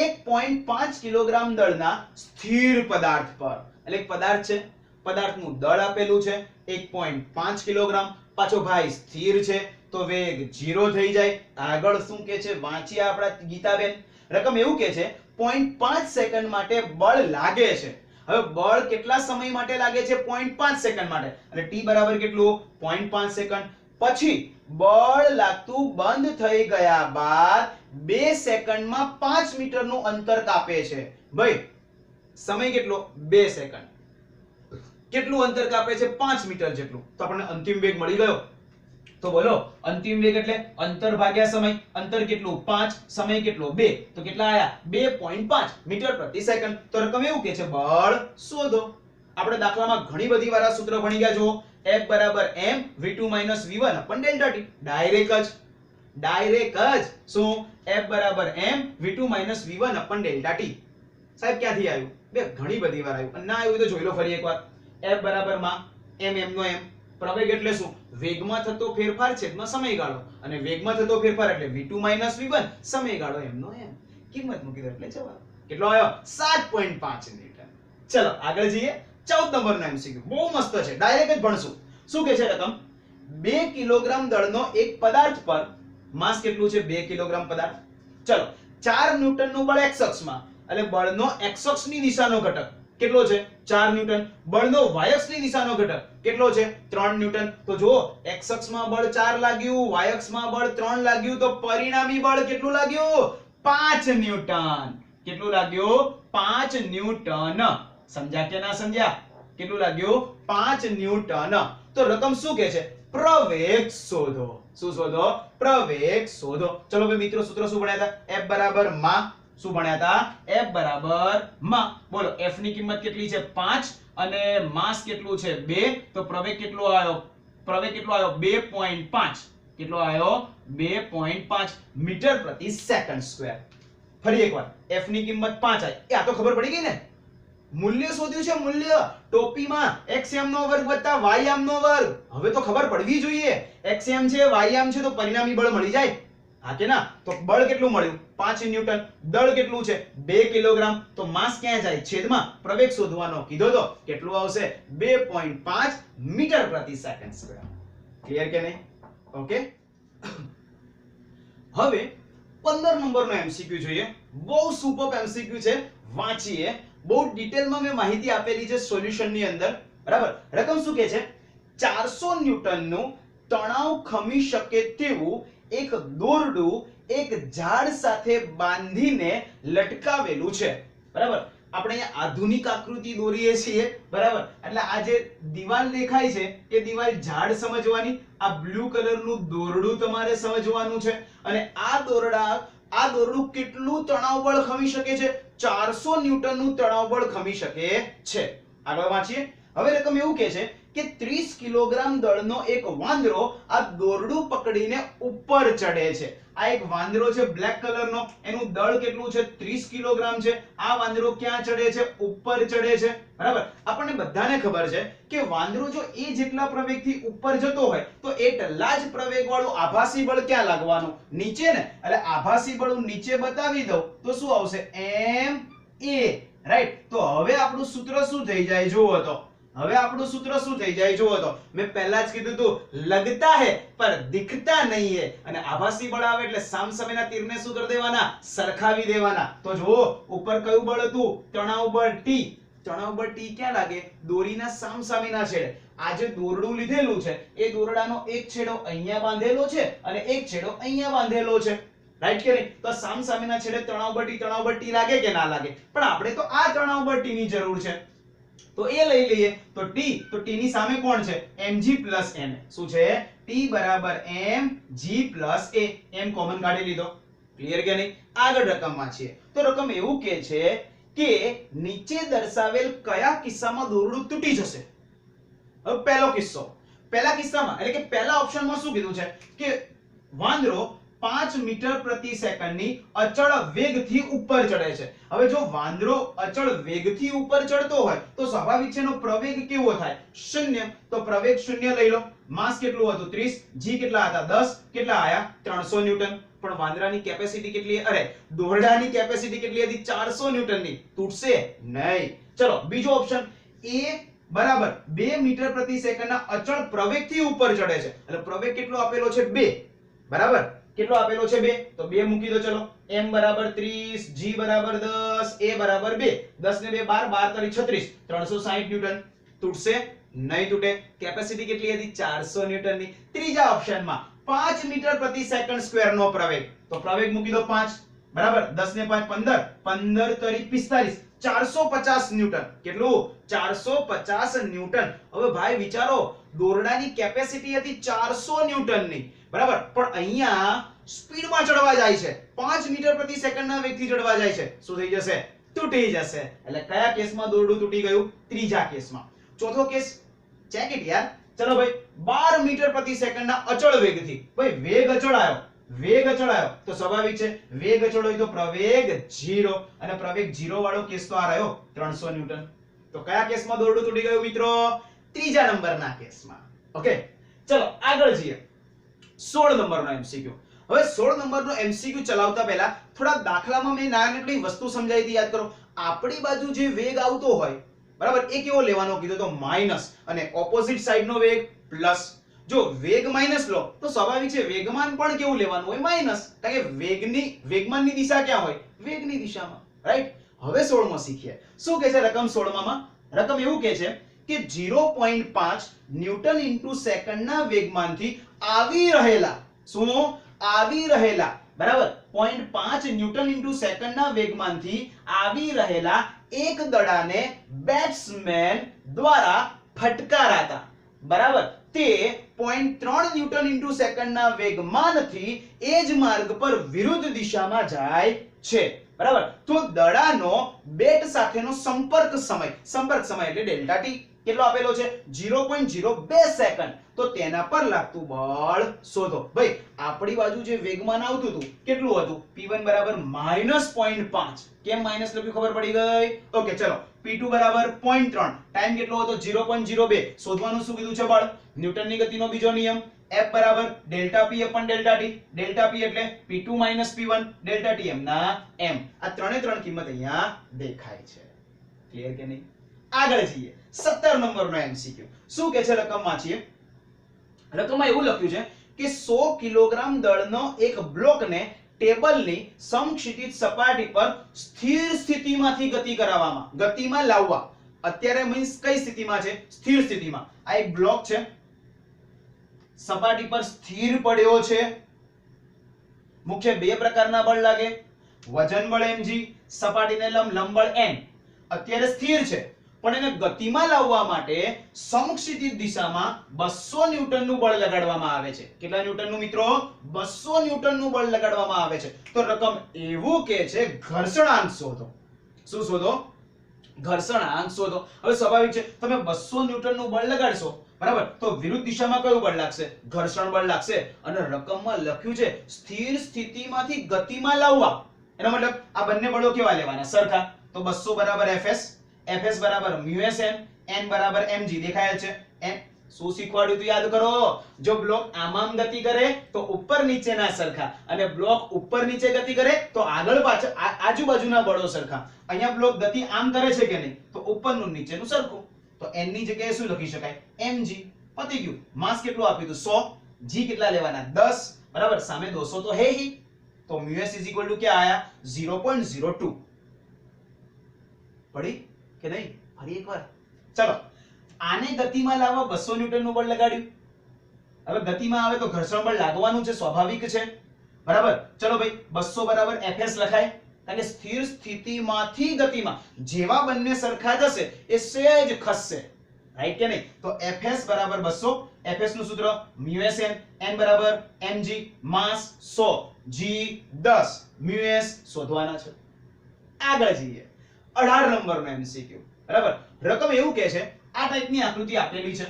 1.5 કિલોગ્રામ દળના સ્થિર પદાર્થ પર, એટલે એક પદાર્થ છે, પદાર્થનું દળ આપેલું છે 1.5 કિલોગ્રામ. પાછો ભાઈ સ્થિર છે તો વેગ 0 થઈ જાય. આગળ શું કહે છે? વાંચીએ આપણા ગીતાબેન. રકમ એવું કહે છે 0.5 સેકન્ડ માટે બળ લાગે છે. હવે બળ કેટલા સમય માટે લાગે છે? 0.5 સેકન્ડ માટે. અને t બરાબર કેટલું? 0.5 સેકન્ડ. પછી બળ લાગતું બંધ થઈ ગયા બાદ 2 સેકન્ડમાં 5 મીટરનું અંતર કાપે છે. ભાઈ સમય કેટલો? 2 સેકન્ડ. કેટલું અંતર કાપે છે? 5 મીટર જેટલું. તો આપણને અંતિમ વેગ મળી ગયો. તો બોલો અંતિમ વેગ એટલે અંતર ભાગ્યા સમય. અંતર કેટલું 5, સમય કેટલો 2, તો કેટલા આયા 2.5 મીટર પ્રતિ સેકન્ડ. તો રકમ એવું કે છે બળ શોધો. આપણે દાખલામાં ઘણી બધી વાર આ સૂત્ર ભણી ગયા. જુઓ F બરાબર m v2 v1 upon delta t. Direct જ શું F બરાબર m v2 v1 upon delta t. સાહેબ ક્યાંથી આવ્યું? બે ઘણી બધી વાર આવ્યું. ના આવ્યું તો જોઈ લો ફરી એકવાર. F બરાબર માં m નો m. પ્રવેગ એટલે શું? વેગમાં થતો ફેરફાર છેદમાં સમયગાળો. અને વેગમાં થતો ફેરફાર એટલે v2 v1 સમયગાળો m નો m. કિંમત મૂકી દો એટલે જવાબ કેટલો આવ્યો? 7.5 ન્યૂટન. ચલો આગળ જઈએ. 14 નંબરનો એમસીક્યુ બહુ મસ્ત છે. ડાયરેક્ટ જ ભણશું. શું કહે છે રકમ? 2 કિલોગ્રામ દળનો એક પદાર્થ પર માસ કેટલું છે? 2 કિલોગ્રામ પદાર્થ. ચલો 4 ન્યૂટન નું બળ x અક્ષમાં, એટલે બળનો x અક્ષની દિશાનો ઘટક કેટલો છે? 4 ન્યૂટન. બળનો y અક્ષની દિશાનો ઘટક કેટલો છે? 3 ન્યૂટન. તો જો x અક્ષમાં બળ 4 લાગ્યું, y અક્ષમાં બળ 3 લાગ્યું, તો પરિણામી બળ કેટલું લાગ્યું? 5 ન્યૂટન. કેટલું લાગ્યું? 5 ન્યૂટન. સમજ્યા કે ના સમજ્યા? કેટલું લાગ્યું? 5 ન્યૂટન. તો રકમ શું કહે છે? પ્રવેગ શોધો. શું શોધો? પ્રવેગ શોધો. ચલો ભાઈ મિત્રો સૂત્ર શું ભણ્યા હતા? F બરાબર માં. શું ભણ્યા હતા? F બરાબર માં. બોલો F ની કિંમત કેટલી છે? 5 અને માસ કેટલું છે? 2. તો પ્રવેગ કેટલો આવ્યો? પ્રવેગ કેટલો આવ્યો? 2.5. કેટલો આવ્યો? 2.5 મીટર પ્રતિ સેકન્ડ સ્ક્વેર. ફરી એકવાર F ની કિંમત 5 આવી. એ આ તો ખબર પડી ગઈ ને? મૂલ્ય શોધ્યું છે. મૂલ્ય ટોપીમાં xm નો વર્ગ વત્તા ym નો વર્ગ. હવે તો ખબર પડવી જોઈએ. xm છે, ym છે, તો પરિણામી બળ મળી જાય. હા કે ના? તો બળ કેટલું મળ્યું? 5 ન્યૂટન. દળ કેટલું છે? 2 કિલોગ્રામ. તો માસ ક્યાં જાય? છેદમાં પ્રવેગ શોધવાનો કીધો તો કેટલું આવશે? 2.5 મીટર પ્રતિ સેકન્ડ સ્ક્વેર. ક્લિયર કે નહીં? ઓકે. હવે 15 નંબરનો એમસીક્યુ જોઈએ. બહુ સુપર એમસીક્યુ છે. વાંચીએ. બહુ ડિટેલમાં મેં માહિતી આપેલી છે સોલ્યુશન ની અંદર. બરાબર. રકમ શું કહે છે? 400 ન્યૂટન નું તણાવ ખમી શકે તેવું એક દોરડું એક ઝાડ સાથે બાંધીને લટકાવેલું છે. બરાબર. આપણે અહીંયા આધુનિક આકૃતિ દોરીએ છીએ. બરાબર. એટલે આ જે દિવાલ દેખાય છે એ દિવાલ ઝાડ સમજવાની. આ બ્લુ કલરનું દોરડું તમારે સમજવાનું છે. અને આ દોરડું કેટલું તણાવ બળ ખમી શકે છે? 400 ન્યૂટન નું તણાવ બળ ખમી શકે છે. આગળ વાંચીએ. હવે રકમ એવું કહે છે કે 30 કિલોગ્રામ દળનો એક વાંદરો આ દોરડું પકડીને ઉપર ચડે છે. આ એક વાંદરો છે બ્લેક કલરનો. એનું દળ કેટલું છે? 30 કિલોગ્રામ છે. આ વાંદરો ક્યાં ચડે છે? ઉપર ચડે છે. બરાબર. આપણને બધાને ખબર છે કે વાંદરો જો એ જેટલા પ્રવેગથી ઉપર જતો હોય તો એટલા જ પ્રવેગ વાળું આભાસી બળ ક્યાં લાગવાનું? નીચે ને. એટલે આભાસી બળ હું નીચે બતાવી દઉં તો શું આવશે? ma. રાઈટ. તો હવે આપણું સૂત્ર શું થઈ જાય? જુઓ તો હવે આપણું સૂત્ર શું થઈ જાય? જુઓ તો મેં પહેલા જ કીધું તું લગતા હે પર દિખતા નહીં હે. અને આભાસી બળ આવે એટલે સામસામેના તીરને શું કરી દેવાના? સરખાવી દેવાના. તો જુઓ ઉપર કયું બળ હતું? તણાવ બળ T. તણાવ બળ T ક્યાં લાગે? દોરીના સામસામેના છેડે. આ જે દોરડું લીધેલું છે એ દોરડાનો એક છેડો અહીંયા બાંધેલો છે અને એક છેડો અહીંયા બાંધેલો છે. રાઈટ કે નહીં? તો સામસામેના છેડે તણાવ બળ T લાગે કે ના લાગે? પણ આપણે તો આ તણાવ બળ T ની જરૂર છે. તો એ લઈ લઈએ. તો T ની સામે કોણ છે? mg n. શું છે? T બરાબર mg a. m કોમન કાઢી લીધો. ક્લિયર કે નહીં? આગળ રકમ વાંચીએ. તો રકમ એવું કહે છે કે નીચે દર્શાવેલ કયા કિસ્સામાં દોરડું તૂટી જશે? હવે પહેલો કિસ્સો. પહેલા કિસ્સામાં એટલે કે પહેલા ઓપ્શનમાં શું કીધું છે કે વાંદરો 5 મીટર પ્રતિ સેકન્ડની અચળ વેગથી ઉપર ચડે છે. હવે જો વાંદરો અચળ વેગથી ઉપર ચડતો હોય તો સ્વાભાવિક છે એનો પ્રવેગ કેવો થાય? 0. તો પ્રવેગ 0 લઈ લો. માસ કેટલું હતું? 30. g કેટલા હતા? 10. કેટલા આયા? 300 ન્યૂટન. પણ વાંદરાની કેપેસિટી કેટલી? અરે દોરડાની કેપેસિટી કેટલી હતી? 400 ન્યૂટનની. તૂટશે નહીં. ચલો બીજો ઓપ્શન. a બરાબર 2 મીટર પ્રતિ સેકન્ડના અચળ પ્રવેગથી ઉપર ચડે છે. એટલે પ્રવેગ કેટલો આપેલો છે? 2. બરાબર. કેટલો આપેલો છે? 2. તો 2 મૂકી દો. ચલો m બરાબર 30, g બરાબર 10, a બરાબર 2. 10 ને 2 12, 12 તરી 36. 360 ન્યૂટન. તૂટશે નહીં? તૂટે. કેપેસિટી કેટલી હતી? 400 ન્યૂટનની. ત્રીજા ઓપ્શનમાં 5 મીટર પ્રતિ સેકન્ડ સ્ક્વેર નો પ્રવેગ. તો પ્રવેગ મૂકી દો 5. બરાબર. 10 ને 5 15, 15 તરી 45. 450 ન્યૂટન. કેટલું? 450 ન્યૂટન. હવે ભાઈ વિચારો દોરડાની કેપેસિટી હતી 400 ન્યૂટનની, બરાબર, પણ અહીંયા સ્પીડમાં ચડવા જાય છે, 5 મીટર પ્રતિ સેકન્ડના વેગથી ચડવા જાય છે. શું થઈ જશે? તૂટી જશે. એટલે કયા કેસમાં દોરડું તૂટી ગયું? ત્રીજા કેસમાં. ચોથો કેસ ચેક ઇટ યાર. ચલો ભાઈ, 12 મીટર પ્રતિ સેકન્ડના અચળ વેગથી, ભાઈ વેગ અચળ આવ્યો, વેગ અચળ આવ્યો તો સ્વાભાવિક છે વેગ અચળ હોય તો પ્રવેગ 0, અને પ્રવેગ 0 વાળો કેસ તો આ રહ્યો 300 ન્યૂટન. તો કયા કેસમાં દોરડું તૂટી ગયું મિત્રો? ત્રીજા નંબરના કેસમાં. ઓકે, ચલો આગળ જઈએ. 16 નંબરનો એમસીક્યુ. હવે 16 નંબરનો એમસીક્યુ ચલાવતા પહેલા થોડા દાખલામાં મેં નાનકડી વસ્તુ સમજાવી હતી, યાદ કરો. આપણી બાજુ જે વેગ આવતો હોય, બરાબર, એ કેવો લેવાનો કીધો તો માઈનસ, અને ઓપોઝિટ સાઈડનો વેગ પ્લસ. જો વેગ માઈનસ લો તો સ્વાભાવિક છે વેગમાન પણ કેવું લેવાનું હોય? માઈનસ, કારણ કે વેગમાનની દિશા ક્યાં હોય? વેગની દિશામાં, રાઈટ. હવે 16 માં શીખીએ શું કહે છે રકમ 16 માં. રકમ એવું કહે છે કે 0.5 ન્યૂટન ઇન્ટુ સેકન્ડના વેગમાનથી આવી રહેલા, શું આવી રહેલા, બરાબર, 0.5 ન્યૂટન ઇન્ટુ સેકન્ડના વેગમાનથી આવી રહેલા એક દડાને બેટ્સમેન દ્વારા ફટકારાતા, બરાબર, તે 0.3 ન્યૂટન ઇન્ટુ સેકન્ડના વેગમાનથી એ જ માર્ગ પર વિરુદ્ધ દિશામાં જાય છે, બરાબર. તો દડાનો બેટ સાથેનો સંપર્ક સમય એટલે ડેલ્ટા ટી કેટલો આપેલો છે? 0.02 સેકન્ડ. તો તેના પર લાગતું બળ શોધો. ભાઈ આપણી બાજુ જે વેગમાન આવતું હતું કેટલું હતું? p1 બરાબર -0.5. કેમ માઈનસ લખ્યું ખબર પડી ગઈ? ઓકે, ચલો. p2 બરાબર 0.3. ટાઈમ કેટલો હતો? 0.02. શોધવાનું શું કીધું છે બળ? ન્યૂટનની ગતિનો બીજો નિયમ F બરાબર delta p upon delta t. Delta p એટલે p2 p1, delta t m ના m. આ ત્રણે ત્રણ કિંમત અહીંયા દેખાય છે. ક્લિયર કે નહીં? આગળ જઈએ. 17 નંબરનો એમસીક્યુ. શું કહે છે રકમ વાંચીએ. રકમમાં એવું લખ્યું છે કે 100 કિલોગ્રામ દળનો એક બ્લોકને ટેબલની સમક્ષિતિજ સપાટી પર સ્થિર સ્થિતિમાંથી ગતિમાં લાવવા. અત્યારે મીન્સ કઈ સ્થિતિમાં છે? સ્થિર સ્થિતિમાં. આ એક બ્લોક છે, સપાટી પર સ્થિર પડ્યો છે. મુખ્ય બે પ્રકારના બળ લાગે, વજન બળ mg, સપાટીને લંબ બળ n. અત્યારે સ્થિર છે, પણ એને ગતિમાં લાવવા માટે સમક્ષિતિજ દિશામાં 200 ન્યૂટનનું બળ લગાડવામાં આવે છે. કેટલા ન્યૂટનનું મિત્રો? 200 ન્યૂટનનું બળ લગાડવામાં આવે છે. તો રકમ એવું કે છે ઘર્ષણાંક શોધો. શું શોધો? ઘર્ષણાંક શોધો. હવે સ્વાભાવિક છે તમે 200 ન્યૂટનનું બળ લગાડશો, બરાબર, તો વિરુદ્ધ દિશામાં કયું બળ લાગશે? ઘર્ષણ બળ લાગશે. અને રકમમાં લખ્યું છે સ્થિર સ્થિતિમાંથી ગતિમાં લાવવા. એનો મતલબ આ બંને બળો કેવા લેવાના? સરખા. તો 200 બરાબર fs, fs બરાબર μsn, n બરાબર mg. દેખાય છે n. શું શીખવાડ્યું તું યાદ કરો. જો બ્લોક આમ ગતિ કરે તો ઉપર નીચેના સરખા, અને બ્લોક ઉપર નીચે ગતિ કરે તો આગળ પાછળ આજુબાજુના બળો સરખા. અહીંયા બ્લોક ગતિ આમ કરે છે કે નહીં? તો ઉપરનું નીચેનું સરખું. તો n ની જગ્યાએ શું લખી શકાય? mg. પતી ગયું. માસ કેટલું આપ્યું હતું? 100. g કેટલા લેવાના? 10, બરાબર. સામે 200 તો હે હી. તો μs ક્યાં આયા? 0.02. પડી કે નહીં? ફરી એકવાર ચલો. આને ગતિમાં લાવવા 200 ન્યૂટનનું બળ લગાડ્યું. હવે ગતિમાં આવે તો ઘર્ષણ બળ લાગવાનું છે, સ્વાભાવિક છે, બરાબર. ચલો ભાઈ, 200 બરાબર fs લખાય, કારણ કે સ્થિર સ્થિતિમાંથી ગતિમાં જેવા બંને સરખા જશે એ સહેજ ખસશે, રાઈટ કે નહીં? તો fs બરાબર 200. fs નું સૂત્ર μsn, n બરાબર mg, માસ 100, g 10, μs શોધવાના છે. આગળ જઈએ. 18 નંબરનો એમસીક્યુ, બરાબર. રકમ એવું કહે છે આ ટાઈપની આકૃતિ આપેલી છે,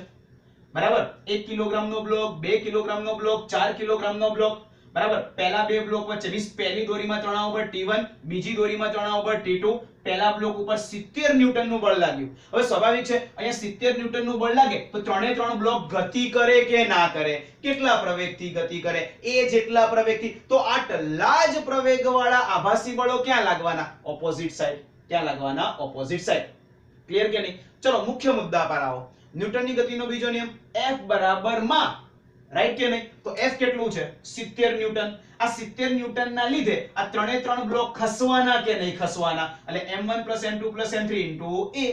બરાબર. 1 કિલોગ્રામનો બ્લોક, 2 કિલોગ્રામનો બ્લોક, 4 કિલોગ્રામનો બ્લોક, બરાબર. પહેલા બે બ્લોક વચ્ચે મીન્સ પહેલી દોરીમાં તણાવ બળ T1, બીજી દોરીમાં તણાવ બળ T2. પહેલા બ્લોક ઉપર 70 ન્યૂટનનું બળ લાગ્યું. હવે સ્વાભાવિક છે અહીંયા 70 ન્યૂટનનું બળ લાગે તો ત્રણે ત્રણ બ્લોક ગતિ કરે કે ના કરે? કેટલા પ્રવેગથી ગતિ કરે? એ જેટલા પ્રવેગથી. તો આટલા જ પ્રવેગવાળા આભાસી બળો ક્યાં લાગવાના? Opposite side. ક્યાં લાગવાના? Opposite side. ક્લિયર કે નહીં? ચલો મુખ્ય મુદ્દા પર આવો. ન્યૂટનની ગતિનો બીજો નિયમ F બરાબર માં, રાઈટ કે નહીં? તો F કેટલું છે? 70 ન્યૂટન. આ 70 ન્યૂટનના લીધે આ ત્રણે ત્રણ બ્લોક ખસવાના કે નહીં ખસવાના? એટલે m1 m2 m3 * a.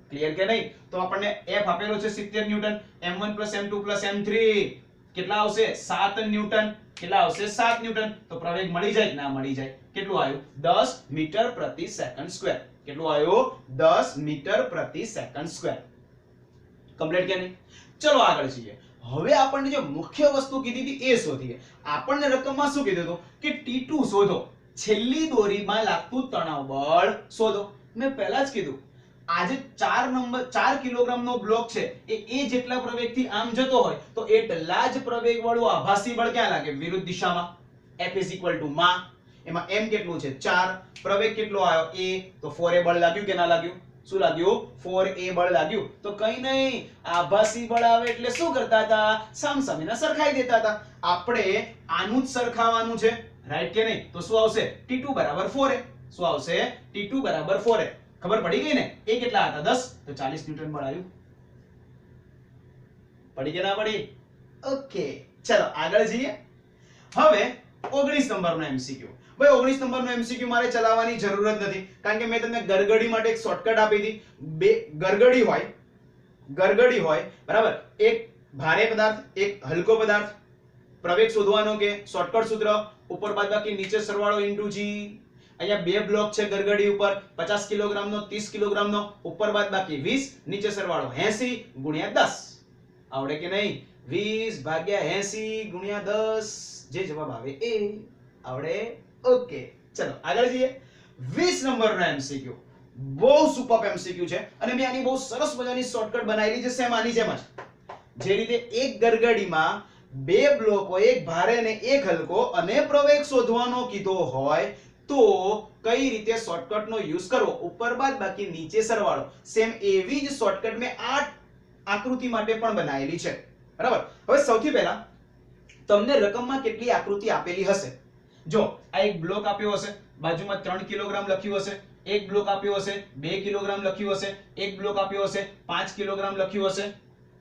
Clear કે નહીં? તો આપણને F આપેલો છે 70 ન્યૂટન, m1 m2 m3 કેટલા આવશે? 7 ન્યૂટન. કેટલા આવશે? 7 ન્યૂટન. તો પ્રવેગ મળી જાય કે ના મળી જાય? કેટલું આવ્યું? 10 મીટર પ્રતિ સેકન્ડ સ્ક્વેર. કેટલું આવ્યું? 10 મીટર પ્રતિ સેકન્ડ સ્ક્વેર. કમ્પ્લીટ કે નહીં? ચલો આગળ જઈએ. હવે આપણને જે મુખ્ય વસ્તુ કીધી હતી એ શોધીએ. આપણને રકમમાં શું કીધું હતું કે T2 શોધો, છેલ્લી દોરીમાં લાગતું તણાવ બળ શોધો. મેં પહેલા જ કીધું આજે 4 કિલોગ્રામનો બ્લોક છે એ જેટલા પ્રવેગથી આમ જતો હોય તો એટલા જ પ્રવેગ વાળું આભાસી બળ ક્યાં લાગે? વિરુદ્ધ દિશામાં. F = માં. એમાં m કેટલું છે? 4. પ્રવેગ કેટલો આવ્યો? a. તો 4a બળ લાગ્યું કે ના લાગ્યું? શું લાગ્યું? 4a બળ લાગ્યું. તો કઈ નહીં, આભાસી બળ આવે એટલે શું કરતા હતા? સામસામેના સરખાઈ દેતા હતા. આપણે આનું જ સરખાવવાનું છે, રાઈટ કે નહીં? તો શું આવશે? T2 = 4a. શું આવશે? T2 = 4a. ખબર પડી ગઈ ને? એ કેટલા હતા? 10. તો 40 ન્યૂટન બળ આવ્યું. પડી કે ના પડી? ઓકે, ચલો આગળ જઈએ. હવે 19 નંબરનો MCQ. ભાઈ 19 નંબરનો MCQ મારે ચલાવવાની જરૂર જ નથી, કારણ કે મેં તમને ગરગડી માટે એક શોર્ટકટ આપી હતી. બે ગરગડી હોય બરાબર, એક ભારે પદાર્થ, એક હલકો પદાર્થ. પ્રવેગ શોધવાનો કે શોર્ટકટ સૂત્ર ઉપર બાદબાકી નીચે સરવાળો * g. અહીંયા બે બ્લોક છે ગરગડી ઉપર, 50 કિલોગ્રામનો 30 કિલોગ્રામનો, ઉપર બાદબાકી 20, નીચે સરવાળો 80 × 10. આવડે કે નહીં? 20 / 80 × 10, જે જવાબ આવે એ આવડે. ઓકે, ચલો આગળ જઈએ. 20 નંબરનો MCQ બહુ સુપર MCQ છે અને મેં આની બહુ સરસ મજાની શોર્ટકટ બનાવેલી છે, સેમ આની જેમ જ. જે રીતે એક ગરગડીમાં બે બ્લોક હોય, એક ભારે અને એક હલકો, અને પ્રવેગ શોધવાનો કીધો હોય તો કઈ રીતે શોર્ટકટનો યુઝ કરવો? ઉપર બાદબાકી નીચે સરવાળો. સેમ એવી જ શોર્ટકટ મેં આ આકૃતિ માટે પણ બનાવેલી છે, બરાબર. હવે સૌથી પહેલા તમને રકમમાં કેટલી આકૃતિ આપેલી હશે? જો આ એક બ્લોક આપ્યો હશે, બાજુમાં 3 કિલોગ્રામ લખ્યું હશે, એક બ્લોક આપ્યો હશે 2 કિલોગ્રામ લખ્યું હશે, એક બ્લોક આપ્યો હશે 5 કિલોગ્રામ લખ્યું હશે,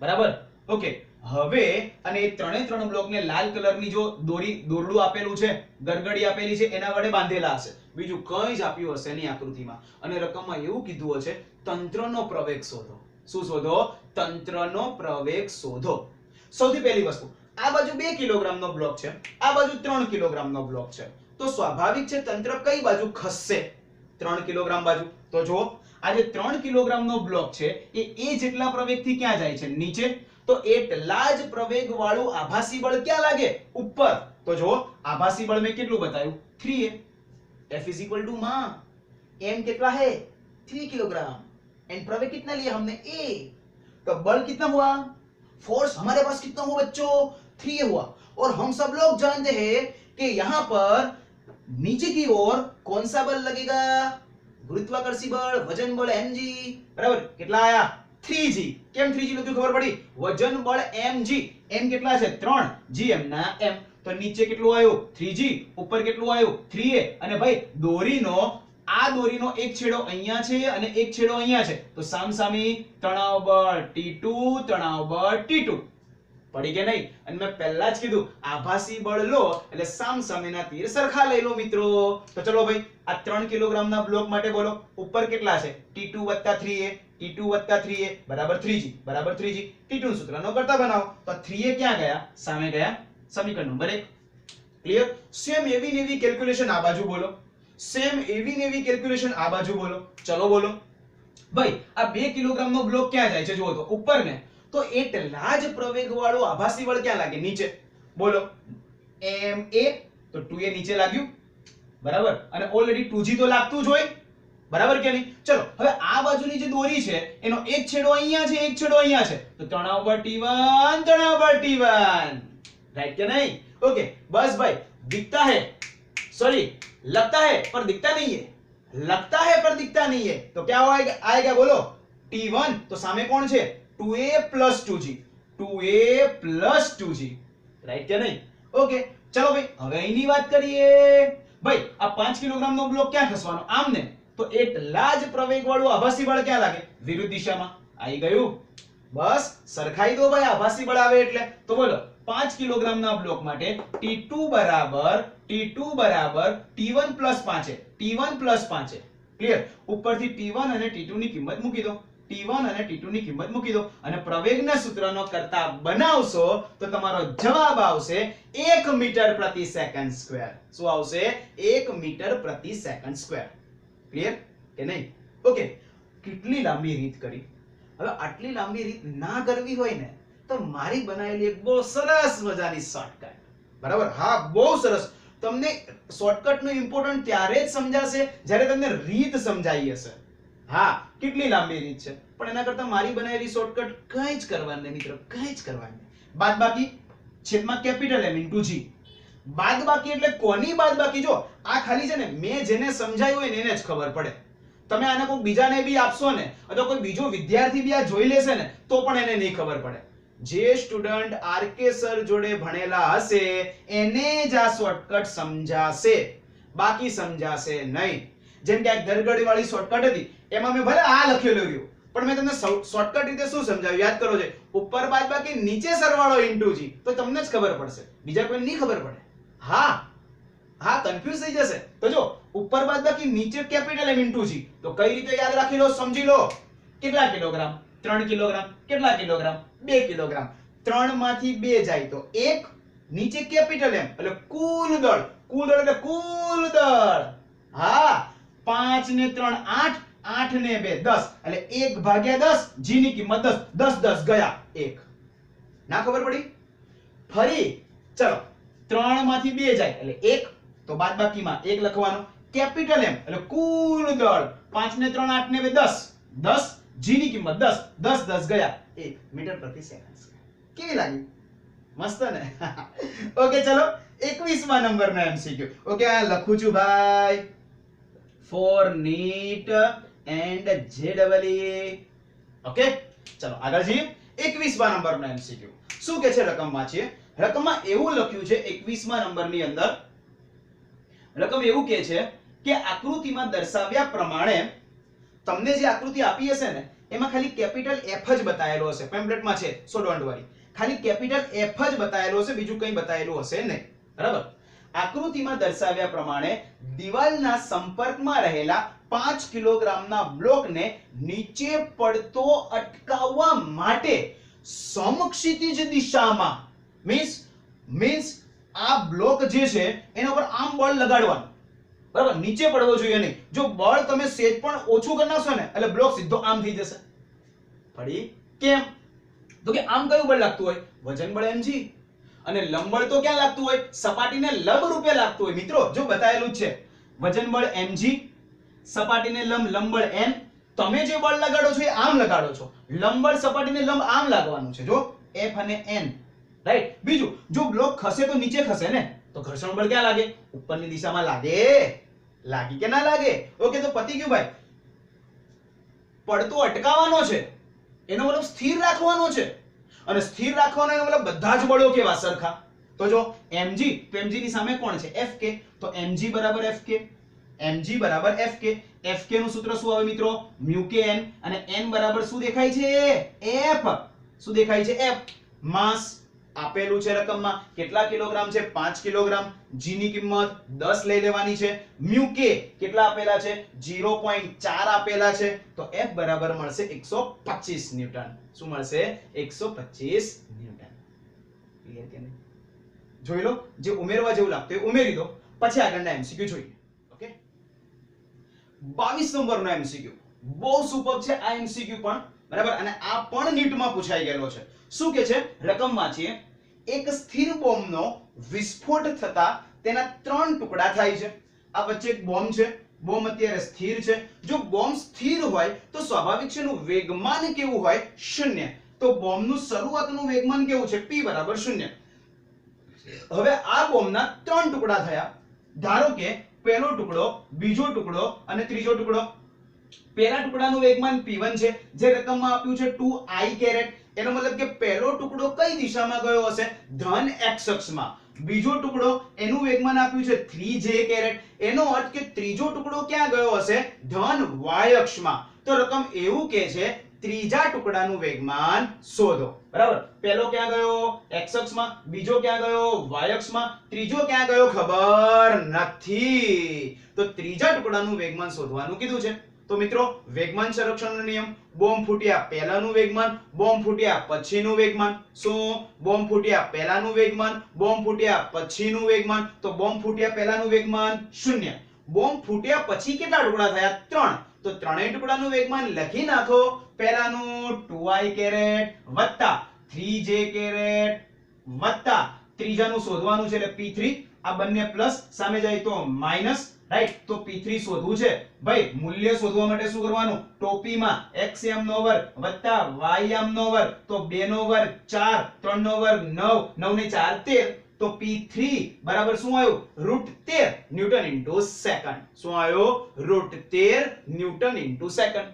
બરાબર. ઓકે, હવે અને એ ત્રણે બ્લોકને લાલ કલરની જો દોરડું આપેલું છે, ગરગડી આપેલી છે, એના વડે બાંધેલા હશે. બીજું કંઈ જ આપ્યું હશે નહીં આકૃતિમાં. અને રકમમાં એવું કીધું હશે તંત્રનો પ્રવેગ શોધો. શું શોધો? તંત્રનો પ્રવેગ શોધો. સૌથી પહેલી વસ્તુ, આ બાજુ 2 કિલોગ્રામનો બ્લોક છે, આ બાજુ 3 કિલોગ્રામનો બ્લોક છે, તો સ્વાભાવિક છે તંત્ર કઈ બાજુ ખસશે? 3 કિલોગ્રામ બાજુ. તો જો આ જે 3 કિલોગ્રામનો બ્લોક છે એ જેટલા પ્રવેગથી ક્યાં જાય છે? નીચે. તો એટલા જ પ્રવેગ વાળું આભાસી બળ ક્યાં લાગે? ઉપર. તો જો આભાસી બળ મેં કેટલું બતાવ્યું? 3a. F = માં. m कितना है? 3 किलोग्राम. एंड प्रवेग कितना लिया हमने? a. तो बल कितना हुआ? फोर्स हमारे पास कितना हुआ बच्चों? 3a हुआ. और हम सब लोग जानते हैं कि यहां पर नीचे की ओर कौन सा बल लगेगा? गुरुत्वाकर्षी बल, वजन बल mg. बराबर. કેટલા આયા? 3g. કેમ 3g લખ્યું ખબર પડી? વજન બળ mg. m કેટલા છે? 3. g m ના m. તો નીચે કેટલું આવ્યું? 3g. ઉપર કેટલું આવ્યું? 3a. અને ભાઈ દોરીનો એક છેડો અહીંયા છે અને એક છેડો અહીંયા છે, તો સામસામી તણાવ બળ T2, તણાવ બળ T2. પડી કે નહીં? અને મેં પહેલા જ કીધું આભાસી બળ લો એટલે સામસામેના તીર સરખા લઈ લો મિત્રો. તો ચલો ભાઈ આ 3 કિલોગ્રામના બ્લોક માટે બોલો, ઉપર કેટલા છે? T2 + 3a, T2 + 3a બરાબર 3g, બરાબર 3g. T2 નું સૂત્રનો કરતા બનાવો. તો 3a ક્યાં ગયા? સામે ગયા. સમીકરણ નંબર 1. ક્લિયર? સેમ એવી ને એવી કેલ્ક્યુલેશન આ બાજુ બોલો, સેમ એવી ને એવી કેલ્ક્યુલેશન આ બાજુ બોલો. ચલો બોલો ભાઈ, આ 2 કિલોગ્રામનો બ્લોક ક્યાં જાય છે? જુઓ તો ઉપર ને. તો એટલા જ પ્રવેગ વાળું આભાસી બળ ક્યાં લાગે? નીચે. બોલો ma. તો 2a નીચે લાગ્યું, બરાબર. અને ઓલરેડી 2g તો લાગતું જ હોય, બરાબર કે નહીં? ચલો હવે આ બાજુની જે દોરી છે એનો એક છેડો અહીંયા છે, એક છેડો અહીંયા છે, તો તણાવ બળ T1, તણાવ બળ T1. राइट क्या नहीं? ओके बस भाई, दिखता है, सॉरी लगता है पर दिखता नहीं है, लगता है पर दिखता नहीं है, तो क्या आएगा बोलो? T1. तो सामे कौन છે? 2a + 2g, 2a + 2g. Right क्या नहीं? ओके चलो भाई હવે અહીંની વાત કરીએ. ભાઈ આ 5 કિલોગ્રામનો બ્લોક ક્યાં ખસવાનો? આમને. તો એટલા જ પ્રવેગ વાળું આભાસી બળ ક્યાં લાગે? વિરુદ્ધ દિશામાં. આવી ગયું? બસ સરખાઈ દો ભાઈ, આભાસી બળ આવે એટલે. તો બોલો 5 કિલોગ્રામના બ્લોક માટે T2 = T1 + 5. T1 + 5. ક્લિયર? ઉપરથી T1 અને T2 ની કિંમત મૂકી દો. T1 અને T2 ની કિંમત મૂકી દો અને પ્રવેગના સૂત્રનો કરતા બનાવશો તો તમારો જવાબ આવશે 1 મીટર પ્રતિ સેકન્ડ સ્ક્વેર. શું આવશે? 1 મીટર પ્રતિ સેકન્ડ સ્ક્વેર. ક્લિયર કે નહીં? ઓકે, કેટલી લાંબી રીત કરી. હવે આટલી લાંબી રીત ના કરવી હોય ને તો મારી બનાવેલી એક બહુ સરસ મજાની શોર્ટકટ, બરાબર? હા, બહુ સરસ. તમને શોર્ટકટ નું ઇમ્પોર્ટન્ટ ત્યારે જ સમજાશે જ્યારે તમને રીત સમજાઈ હશે. હા, કેટલી લાંબી રીત છે, પણ એના કરતા મારી બનાવેલી શોર્ટકટ કંઈ જ કરવાની નહીં મિત્રો, કંઈ જ કરવાની નહીં. બાદબાકી છેદમાં કેપિટલ M ઇન્ટુ G. બાદબાકી એટલે કોની બાદબાકી? જો આ ખાલી છે ને મેં જેને સમજાયું હોય ને એને જ ખબર પડે. તમે આને કોઈ બીજાને બી આપશો ને અથવા કોઈ બીજો વિદ્યાર્થી બી આ જોઈ લેશે ને તો પણ એને નહીં ખબર પડે. જે સ્ટુડન્ટ આરકે સર જોડે ભણેલા હશે એને જ આ શોર્ટકટ સમજાશે, બાકી સમજાશે નહીં. જેમ કે આ ગરગડી વાળી શોર્ટકટ હતી, એમાં મેં ભલે આ લખેલું રહ્યું પણ મેં તમને શોર્ટકટ રીતે શું સમજાવ્યું યાદ કરો છે. ઉપર બાદબાકી નીચે સરવાળો ઇન્ટુ G, તો તમને જ ખબર પડશે, બીજા કોઈને નહીં ખબર પડે. હા હા, કન્ફ્યુઝ થઈ જશે. તો જો ઉપર બાદબાકી નીચે કેપિટલ M ઇન્ટુ G, તો કઈ રીતે યાદ રાખી લો, સમજી લો. કેટલા કિલોગ્રામ? 3 કિલોગ્રામ. કેટલા કિલોગ્રામ? 2 કિલોગ્રામ. 3 માંથી 2 જાય તો 1, નીચે કેપિટલ M એટલે કુલ દળ. કુલ દળ એટલે કુલ દળ. હા, 5 ને 3 8, 8 ને 2 10 એટલે 1 ભાગ્યા 10, G ની કિંમત 10. 10 ગયા 1. ના ખબર પડી? ફરી ચલો, 3 માંથી 2 જાય એટલે 1, તો બાદબાકીમાં 1 લખવાનું. કેપિટલ M એટલે કુલ દળ. 5 ને 3 8 ને 2 10. 10, G ની કિંમત 10. 10 10 ગયા 1 મીટર પ્રતિ સેકન્ડ. કેવી લાગી? મસ્ત ને? ઓકે, ચલો 21મા નંબરનો MCQ. ઓકે, આ લખું છું ભાઈ. Four neat and JEE. Okay, ચલો આગળ જઈએ. 21મા નંબરનો MCQ. શું કે છે રકમમાં? છે રકમમાં એવું લખ્યું છે 21મા નંબરની અંદર રકમ એવું કહે છે કે આકૃતિમાં દર્શાવ્યા પ્રમાણે તમને જે આકૃતિ આપી હશે ને એમાં ખાલી કેપિટલ F જ બતાવેલો હશે. પેમ્પલેટમાં છે, સો ડોન્ટ વરી. ખાલી કેપિટલ F જ બતાવેલો હશે, બીજું કંઈ બતાવેલું હશે નહીં. બરાબર? આકૃતિમાં દર્શાવ્યા પ્રમાણે દિવાલના સંપર્કમાં રહેલા 5 કિલોગ્રામના બ્લોકને નીચે પડતો અટકાવવા માટે સમક્ષિતિજ દિશામાં મીન્સ આ બ્લોક જે છે એના પર આમ બળ લગાડવાનું. બરાબર? નીચે પડવો જોઈએ નહીં. જો બળ તમે સેજ પણ ઓછું કરી નાખશો ને એટલે બ્લોક સીધો આમ થઈ જશે. પડી? કેમ? તો કે આમ કયું બળ લાગતું હોય? વજન બળ mg. અને લંબ બળ તો ક્યાં લાગતું હોય? સપાટીને લંબ રૂપે લાગતું હોય. મિત્રો જો બતાવેલું જ છે, વજન બળ mg, સપાટીને લંબ બળ n. તમે જે બળ લગાડો છો એ આમ લગાડો છો. લંબ બળ સપાટીને લંબ આમ લાગવાનું છે. જો F અને n, રાઈટ? બીજું, જો બ્લોક ખસે તો નીચે ખસે ને, તો ઘર્ષણ બળ ક્યાં લાગે? ઉપરની દિશામાં લાગે. લાગી કે ના લાગે? ઓકે, તો પતી ગયું ભાઈ. પડતો અટકાવવાનો છે એનો મતલબ સ્થિર રાખવાનો છે, અને સ્થિર રાખવાનો એનો મતલબ બધા જ બળો કેવા? સરખા. તો જો mg, તો mg ની સામે કોણ છે? Fk. તો mg બરાબર Fk. mg બરાબર Fk. Fk નું સૂત્ર શું આવે મિત્રો? μkn. અને n બરાબર શું દેખાય છે? F. શું દેખાય છે? F. માસ આપેલું છે રકમમાં. કેટલા કિલોગ્રામ છે? 5 કિલોગ્રામ. G ની કિંમત 10 લઈ લેવાની છે. μk કેટલા આપેલા છે? 0.4 આપેલા છે. તો F બરાબર મળશે 125 ન્યૂટન. શું મળશે? 125 ન્યૂટન. ક્લિયર કે નહીં? જોઈ લો, જે ઉમેરવા જેવું લાગતું એ ઉમેરી દો, પછી આગળના MCQ જોઈએ. ઓકે, 22 નંબરનો MCQ. બહુ સુપર છે આ MCQ પણ. બરાબર? અને આ પણ નીટમાં પૂછાઈ ગયેલો છે. શું કે છે રકમમાં? છે એક સ્થિર બોમ્બનો વિસ્ફોટ થતા તેના 3 ટુકડા થાય છે. આ વચ્ચે એક બોમ્બ છે. બોમ્બ અત્યારે સ્થિર છે. જો બોમ્બ સ્થિર હોય તો સ્વાભાવિક છે એનું વેગમાન કેવું હોય? 0. તો બોમ્બનું શરૂઆતનું વેગમાન કેવું છે? p બરાબર 0. હવે આ બોમ્બના 3 ટુકડા થયા. ધારો કે પહેલો ટુકડો, બીજો ટુકડો અને ત્રીજો ટુકડો. પહેલા ટુકડાનું વેગમાન p1 છે, જે રકમમાં આપ્યું છે 2i કેરેટ. એનો મતલબ કે પહેલો ટુકડો કઈ દિશામાં ગયો હશે? ધન x અક્ષમાં. બીજો ટુકડો એનું વેગમાન આપ્યું છે 3j કેરેટ. એનો અર્થ કે ત્રીજો ટુકડો ક્યાં ગયો હશે? ધન y અક્ષમાં. તો રકમ એવું કહે છે ત્રીજા ટુકડાનું વેગમાન શોધો. બરાબર? પહેલો ક્યાં ગયો? x અક્ષમાં. બીજો ક્યાં ગયો? y અક્ષમાં. ત્રીજો ક્યાં ગયો? ખબર નથી. તો ત્રીજા ટુકડાનું વેગમાન શોધવાનું કીધું છે. તો મિત્રો વેગમાન સંરક્ષણનો નિયમ, બોમ્બ ફૂટ્યા પહેલાનું વેગમાન, બોમ્બ ફૂટ્યા પછીનું વેગમાન. શું? બોમ્બ ફૂટ્યા પહેલાનું વેગમાન, બોમ્બ ફૂટ્યા પછીનું વેગમાન. તો બોમ્બ ફૂટ્યા પહેલાનું વેગમાન 0. બોમ્બ ફૂટ્યા પછી કેટલા ટુકડા થયા? 3. તો ત્રણેય ટુકડાનું વેગમાન લખી નાખો. પહેલાનું 2i કેરેટ વત્તા 3j કેરેટ વત્તા ત્રીજાનું શોધવાનું છે એટલે p3, આ બંને પ્લસ સામે જાય તો માઈનસ, રાઈટ? તો p3 શોધવું છે ભાઈ. મૂલ્ય શોધવા માટે શું કરવાનું? ટોપીમાં xm નો વર્ગ વત્તા ym નો વર્ગ, તો 2 નો વર્ગ 4, 3 નો વર્ગ 9, 9 ને 4 13, તો p3 બરાબર શું આવ્યું? √13 ન્યૂટન ઇન્ટુ સેકન્ડ. શું આવ્યો? √13 ન્યૂટન ઇન્ટુ સેકન્ડ.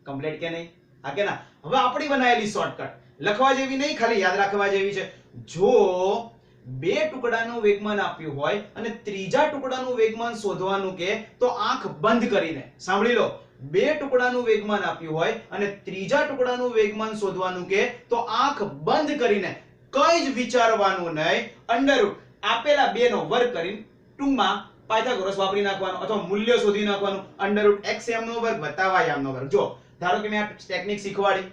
કમ્પ્લીટ કે નહીં? હા કે ના? હવે આપણી બનાવેલી શોર્ટકટ લખવા જેવી નહીં, ખાલી યાદ રાખવા જેવી છે. જો બે ટુકડાનું વેગમાન આપ્યું હોય અને ત્રીજા ટુકડાનું વેગમાન શોધવાનું કે તો આંખ બંધ કરીને સાંભળી લો. બે ટુકડાનું વેગમાન આપ્યું હોય અને ત્રીજા ટુકડાનું વેગમાન શોધવાનું કે તો આંખ બંધ કરીને કઈ જ વિચારવાનું નહીં. અંડરરૂટ આપેલા બે નો વર્ગ કરીને ટૂંકમાં પાયથાગોરસ વાપરી નાખવાનો અથવા મૂલ્ય શોધી નાખવાનું. અંડરરૂટ xm નો વર્ગ વત્તા ym નો વર્ગ. જો ધારો કે મેં આ ટેકનિક શીખવાડી,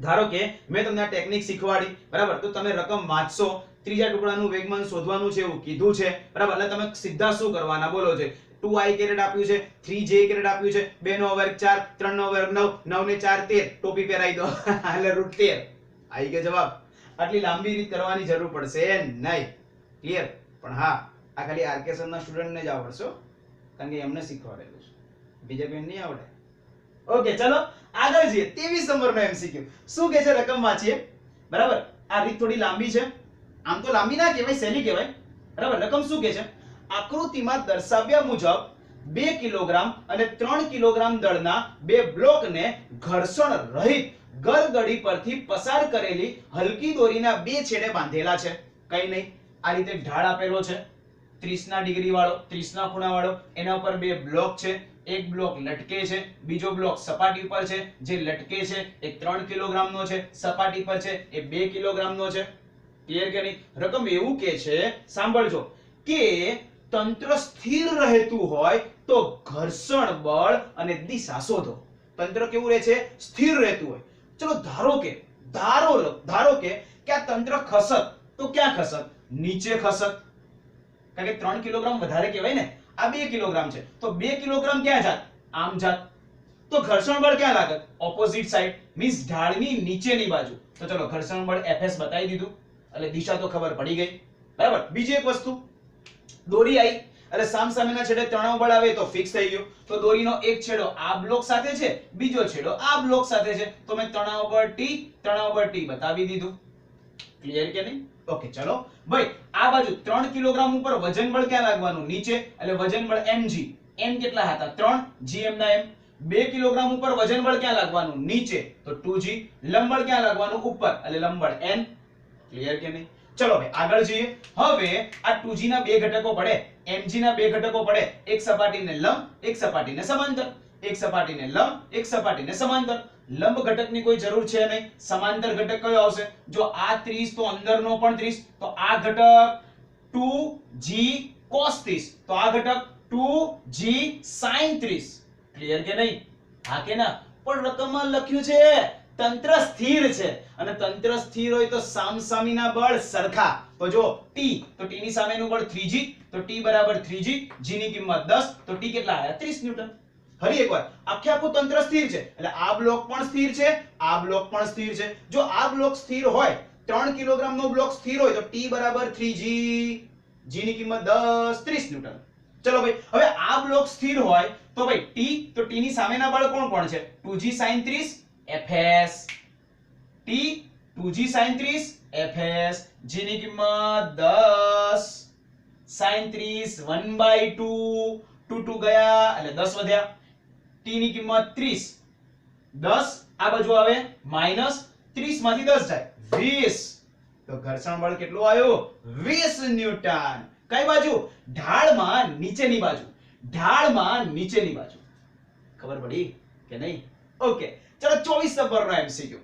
ધારો કે મેં તમને આ ટેકનિક શીખવાડી, બરાબર? તો તમે રકમ વાંચશો, ત્રીજા ટુકડાનું વેગમાન શોધવાનું છે એવું કીધું છે, બરાબર? એટલે તમે સીધા શું કરવાના બોલો છે? 2i કેરેટ આપ્યું છે, 3j કેરેટ આપ્યું છે, 2 નો વર્ગ 4, 3 નો વર્ગ 9, 9 ને 4 13, ટોપી પહેરાઈ દો એટલે √13 આવી ગયો જવાબ. આટલી લાંબી રીત કરવાની જરૂર પડશે નહીં. ક્લિયર? પણ હા, આ ખાલી આરકે સર ના સ્ટુડન્ટ ને જ આવડશે, કારણ કે એમને શીખવાડેલું છે, બીજા કોઈને નહીં આવડે. ઓકે, ચલો આગળ જઈએ. 23 નંબરનો એમસીક્યુ શું કહે છે? રકમ વાંચીએ, બરાબર? આ રીત થોડી લાંબી છે, આમ તો લાંબી ના કહેવાય, સહેલી કહેવાય, બરાબર? રકમ શું કહે છે? આકૃતિમાં દર્શાવ્યા મુજબ 2 કિલોગ્રામ અને 3 કિલોગ્રામ દળના બે બ્લોકને ઘર્ષણ રહિત ગરગડી પરથી પસાર કરેલી હલકી દોરીના બે છેડે બાંધેલા છે. કઈ નહીં, આ રીતે ઢાળ આપેલો છે 30 ના ડિગ્રી વાળો, 30 ના ખૂણા વાળો, એના ઉપર બે બ્લોક છે. એક બ્લોક લટકે છે, બીજો બ્લોક સપાટી ઉપર છે. જે લટકે છે એ 3 કિલોગ્રામનો છે, સપાટી પર છે એ 2 કિલોગ્રામનો છે. ક્લિયર કે નહીં? રકમ એવું કે છે, સાંભળજો, કે તંત્ર સ્થિર રહેતું હોય તો ઘર્ષણ બળ અને દિશા શોધો. તંત્ર કેવું રહે છે? સ્થિર રહેતું હોય. ચલો ધારો કે આ તંત્ર ખસત, તો ક્યાં ખસત? નીચે ખસત, કારણ કે 3 કિલોગ્રામ વધારે કહેવાય ને, આ 2 કિલોગ્રામ છે, તો 2 કિલોગ્રામ ક્યાં જાત? આમ જાત. તો ઘર્ષણ બળ ક્યાં લાગત? ઓપોઝિટ સાઈડ, મીન્સ ઢાળની નીચેની બાજુ. તો ચલો ઘર્ષણ બળ Fs બતાવી દીધું, એટલે દિશા તો ખબર પડી ગઈ, બરાબર? બીજી એક વસ્તુ, દોરી આવી એટલે સામસામેના છેડે તણાવ બળ આવે તો ફિક્સ થઈ ગયું. તો દોરીનો એક છેડો આ બ્લોક સાથે છે, બીજો છેડો આ બ્લોક સાથે છે, તો મેં તણાવ બળ T બતાવી દીધું. ક્લિયર કે નહીં? ઓકે, ચલો ભાઈ આ બાજુ 3 કિલોગ્રામ ઉપર વજન બળ ક્યાં લાગવાનું? નીચે, એટલે વજન બળ mg. m કેટલા હતા? 3, gm ના m. 2 કિલોગ્રામ ઉપર વજન બળ ક્યાં લાગવાનું? નીચે, તો 2g. લંબ બળ ક્યાં લાગવાનું? ઉપર, એટલે લંબ બળ n. ક્લિયર કે નહીં? ચલો ભાઈ આગળ જઈએ. હવે આ 2g ના બે ઘટકો પડે, mg ના બે ઘટકો પડે, એક સપાટીને લંબ, એક સપાટીને સમાંતર. એક સપાટીને લંબ, એક સપાટીને સમાંતર. લંબ ઘટકની કોઈ જરૂર છે નહીં, સમાંતર ઘટક કયો આવશે? જો આ 30 તો અંદરનો પણ 30, તો આ ઘટક 2g cos 30, તો આ ઘટક 2g sin 30. ક્લિયર કે નહીં? હા કે ના? પણ રકમમાં લખ્યું છે તંત્ર સ્થિર છે, અને તંત્ર સ્થિર હોય તો સામસામીના બળ સરખા. તો જો t, તો t ની સામેનું બળ 3g, તો t બરાબર 3g, g ની કિંમત 10, તો t કેટલા આવ્યા? 30 ન્યૂટન. ફરી એકવાર, આખે આખું તંત્ર સ્થિર છે, એટલે આ બ્લોક પણ સ્થિર છે, આ બ્લોક પણ સ્થિર છે. જો આ બ્લોક સ્થિર હોય, 3 કિલોગ્રામ નો બ્લોક સ્થિર હોય, તો t બરાબર 3g, g ની કિંમત 10, 30 ન્યૂટન. ચલો ભાઈ, હવે આ બ્લોક સ્થિર હોય તો ભાઈ t, તો t ની સામેના બળ કોણ છે? 2g sin 30 Fs. t 2g sin 30 Fs, g ની કિંમત 10 sin 30 1/2, 2 ગયા એટલે 10 વધ્યા. t ની કિંમત 30, 10 આ બાજુ આવે માઈનસ, 30 માંથી 10 જાય 20, તો ઘર્ષણ બળ કેટલું આવ્યું? 20 ન્યૂટન. કઈ બાજુ? ઢાળમાં નીચેની બાજુ. ઢાળમાં નીચેની બાજુ. ખબર પડી કે નહીં? ઓકે, ચલો 24 નંબરનો એમસીક્યુ.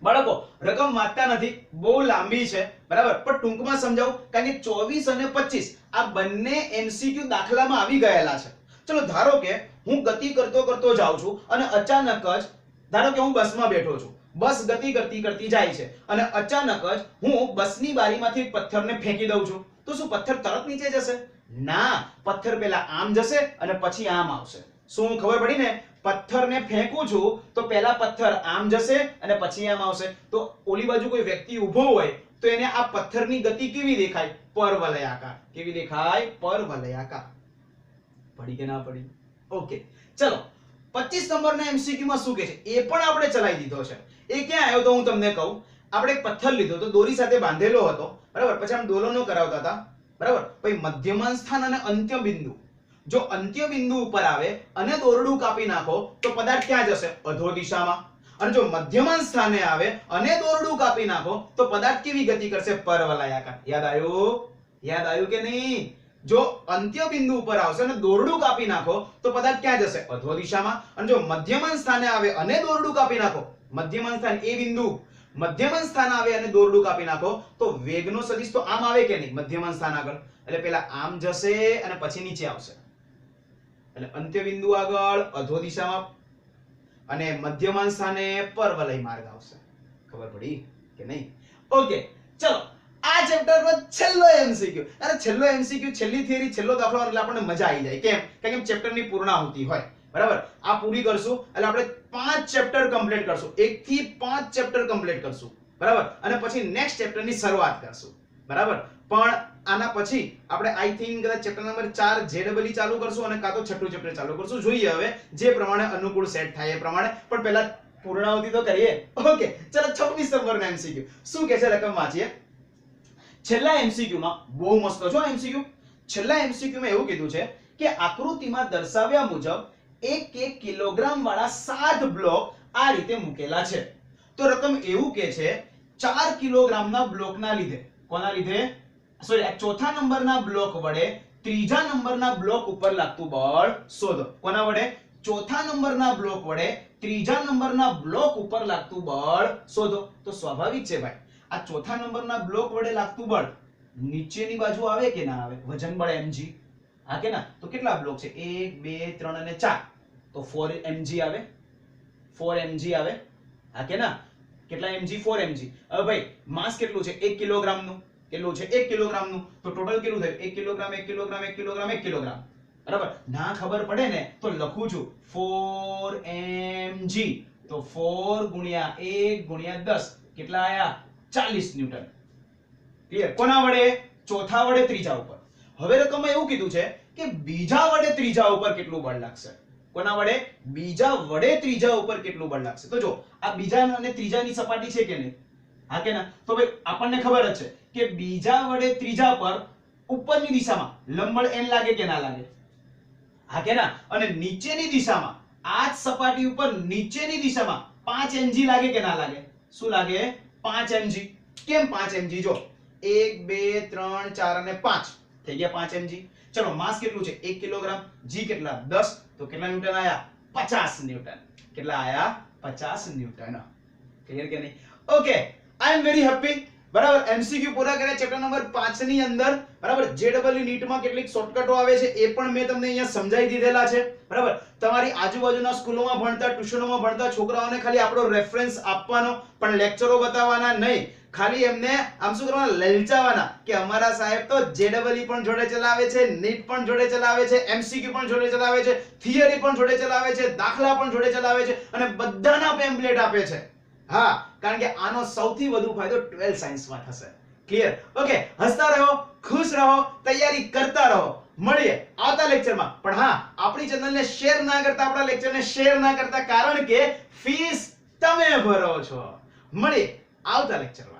બાળકો રકમ વાંચતા નથી, બહુ લાંબી છે, બરાબર? પણ ટૂંકમાં સમજાવું, કારણ કે 24 અને 25 આ બંને એમસીક્યુ દાખલામાં આવી ગયેલા છે. ચલો ધારો કે હું ગતિ કરતો જાઉં છું અને અચાનક જ, ધારો કે હું બસમાં બેઠો છું, બસ ગતિ કરતી જાય છે અને અચાનક જ હું બસની બારીમાંથી પથ્થરને ફેંકી દઉં છું, તો શું પથ્થર તરત નીચે જશે? ના, પથ્થર પહેલા આમ જશે અને પછી આમ આવશે. શું ખબર પડી ને? પથ્થરને ફેંકું છું તો પહેલા પથ્થર આમ જશે અને પછી આમ આવશે, તો ઓલી બાજુ કોઈ વ્યક્તિ ઊભો હોય તો એને આ પથ્થરની ગતિ કેવી દેખાય? પરવલયાકાર. કેવી દેખાય? પરવલયાકાર. પડી કે ના પડી? ઓકે, ચલો 25 નંબરના એમસીક્યુ માં શું કહે છે એ પણ આપણે ચલાવી દીધો છે. એ ક્યાં આવ્યો તો હું તમને કહું. આપણે એક પથ્થર લીધો તો દોરી સાથે બાંધેલો હતો, બરાબર, પછી આમ દોલનો કરાવતા હતા, બરાબર, પછી મધ્યમાન સ્થાન અને અંત્ય બિંદુ, જો અંત્ય બિંદુ ઉપર આવે અને દોરડું કાપી નાખો તો પદાર્થ ક્યાં જશે? અધો દિશામાં. અને જો મધ્યમાન સ્થાને આવે અને દોરડું કાપી નાખો તો પદાર્થ કેવી ગતિ કરશે? પરવલયાકાર. યાદ આવ્યું? યાદ આવ્યું કે નહીં? જો અંત્ય બિંદુ ઉપર આવશે અને દોરડું કાપી નાખો તો પદાર્થ ક્યાં જશે? અધો દિશામાં. અને જો મધ્યમાન સ્થાને આવે અને દોરડું કાપી નાખો, મધ્યમાન સ્થાન એ બિંદુ, મધ્યમાન સ્થાન આવે અને દોરડું કાપી નાખો તો વેગનો સદિશ તો આમ આવે કે નહીં? મધ્યમાન સ્થાન આગળ, એટલે પેલા આમ જશે અને પછી નીચે આવશે, એટલે અંત્ય બિંદુ આગળ અધો દિશામાં અને મધ્યમાન સ્થાને પરવલય માર્ગ આવશે. ખબર પડી કે નહીં? ઓકે, ચલો આ ચેપ્ટરનો છેલ્લો એમસીક્યુ. અરે છેલ્લો એમસીક્યુ, છેલ્લી થિયરી, છેલ્લો દાખલો એટલે આપણને મજા આવી જાય. કેમ? કારણ કે ચેપ્ટરની પૂર્ણાહુતિ હોય, બરાબર. આ પૂરી કરશું એટલે આપણે 5 ચેપ્ટર કમ્પ્લીટ કરશું, 1 થી 5 ચેપ્ટર કમ્પ્લીટ કરશું, બરાબર, અને પછી નેક્સ્ટ ચેપ્ટરની શરૂઆત કરશું, બરાબર. પણ આના પછી આપણે આઈ થિંક ચેપ્ટર નંબર 4 જેડબલી ચાલુ કરશું અને કાં તો છઠ્ઠું ચેપ્ટર ચાલુ કરશું. જોઈએ હવે જે પ્રમાણે અનુકૂળ સેટ થાય એ પ્રમાણે, પણ પહેલા પૂર્ણાહુતિ તો કરીએ. ઓકે, ચલો 26 નંબરના એમસીક્યુ શું કહે છે રકમ વાંચીએ. છેલ્લા એમસીક્યુ માં બહુ મસ્ત છો એમસીક્યુ. છેલ્લા એમસીક્યુ માં એવું કીધું છે કે આકૃતિમાં દર્શાવ્યા મુજબ 1 કિલોગ્રામ વાળા 7 બ્લોક આ રીતે મૂકેલા છે. તો રકમ એવું કે છે 4 કિલોગ્રામના બ્લોકના લીધે, કોના લીધે? સોરી, ચોથા નંબરના બ્લોક વડે ત્રીજા નંબરના બ્લોક ઉપર લાગતું બળ શોધો. કોના વડે? ચોથા નંબરના બ્લોક વડે ત્રીજા નંબરના બ્લોક ઉપર લાગતું બળ શોધો. તો સ્વાભાવિક છે ભાઈ, આ ચોથા નંબરના બ્લોક વડે લાગતું બળ નીચેની બાજુ આવે કે ના આવે? વજન બળ mg. હા કે ના? તો કેટલા બ્લોક છે? 1 2 3 અને 4, તો 4 mg આવે, 4 mg આવે. હા કે ના? કેટલા mg? 4 mg. હવે ભાઈ માસ કેટલું છે? 1 કિલોગ્રામનું. કેટલું છે? 1 કિલોગ્રામનું. તો ટોટલ કેટલું થયું? 1 કિલોગ્રામ 1 કિલોગ્રામ 1 કિલોગ્રામ 1 કિલોગ્રામ, બરાબર. ના ખબર પડે ને તો લખું છું 4 mg, તો 4 ગુણ્યા 1 ગુણ્યા 10 કેટલા આયા? 40 ન્યૂટન. ક્લિયર? કોના વડે? ચોથા વડે ત્રીજા ઉપર. હવે રકમમાં એવું કીધું છે કે બીજા વડે ત્રીજા ઉપર કેટલું બળ લાગશે? કોના વડે? બીજા વડે ત્રીજા ઉપર કેટલું બળ લાગશે? તો જો આ બીજા અને ત્રીજાની સપાટી છે કે નહીં? હા કે ના? તો ભાઈ આપણને ખબર જ છે કે બીજા વડે ત્રીજા પર ઉપરની દિશામાં લંબબળ n લાગે કે ના લાગે? હા કે ના? અને નીચેની દિશામાં આ જ સપાટી ઉપર નીચેની દિશામાં 5 mg લાગે કે ના લાગે? શું લાગે? 5 mg. કેમ 5 mg? જો 1 2 3 4 અને 5 થઈ ગયા 5 mg. ચલો માસ કેટલું છે? 1 કિલોગ્રામ. g કેટલા? 10. તો કેટલા ન્યૂટન આયા? 50 ન્યૂટન. કેટલા આયા? 50 ન્યૂટન. ક્લિયર કે નહીં? Okay, I am very happy, બરાબર. એમસીક્યુ પૂરા કર્યા ચેપ્ટર નંબર 5 ની અંદર, બરાબર. જેડબલ્યુ નીટમાં કેટલીક શોર્ટકટો આવે છે એ પણ મેં તમને અહીંયા સમજાવી દીધેલા છે, બરાબર. તમારી આજુબાજુના સ્કૂલોમાં ભણતા, ટ્યુશનોમાં ભણતા છોકરાઓને ખાલી આપણો રેફરન્સ આપવાનો, પણ લેક્ચરો બતાવવાના નહીં. ખાલી એમને આમ શું કરવાના? લલચાવવાના કે અમારા સાહેબ તો જેડબલ્યુ પણ જોડે ચલાવે છે, નીટ પણ જોડે ચલાવે છે, એમસીક્યુ પણ જોડે ચલાવે છે, થિયરી પણ જોડે ચલાવે છે, દાખલા પણ જોડે ચલાવે છે અને બધાના પેમ્પલેટ આપે છે. હા, કારણ કે આનો સૌથી વધુ ફાયદો 12 સાયન્સમાં થશે. ક્લિયર? ઓકે, હસતા રહો, ખુશ રહો, તૈયારી કરતા રહો. મળીએ આવતા લેક્ચરમાં. પણ હા, આપણી ચેનલને શેર ના કરતા, આપણા લેક્ચરને શેર ના કરતા, કારણ કે ફીસ તમે ભરો છો. મળીએ આવતા લેક્ચરમાં.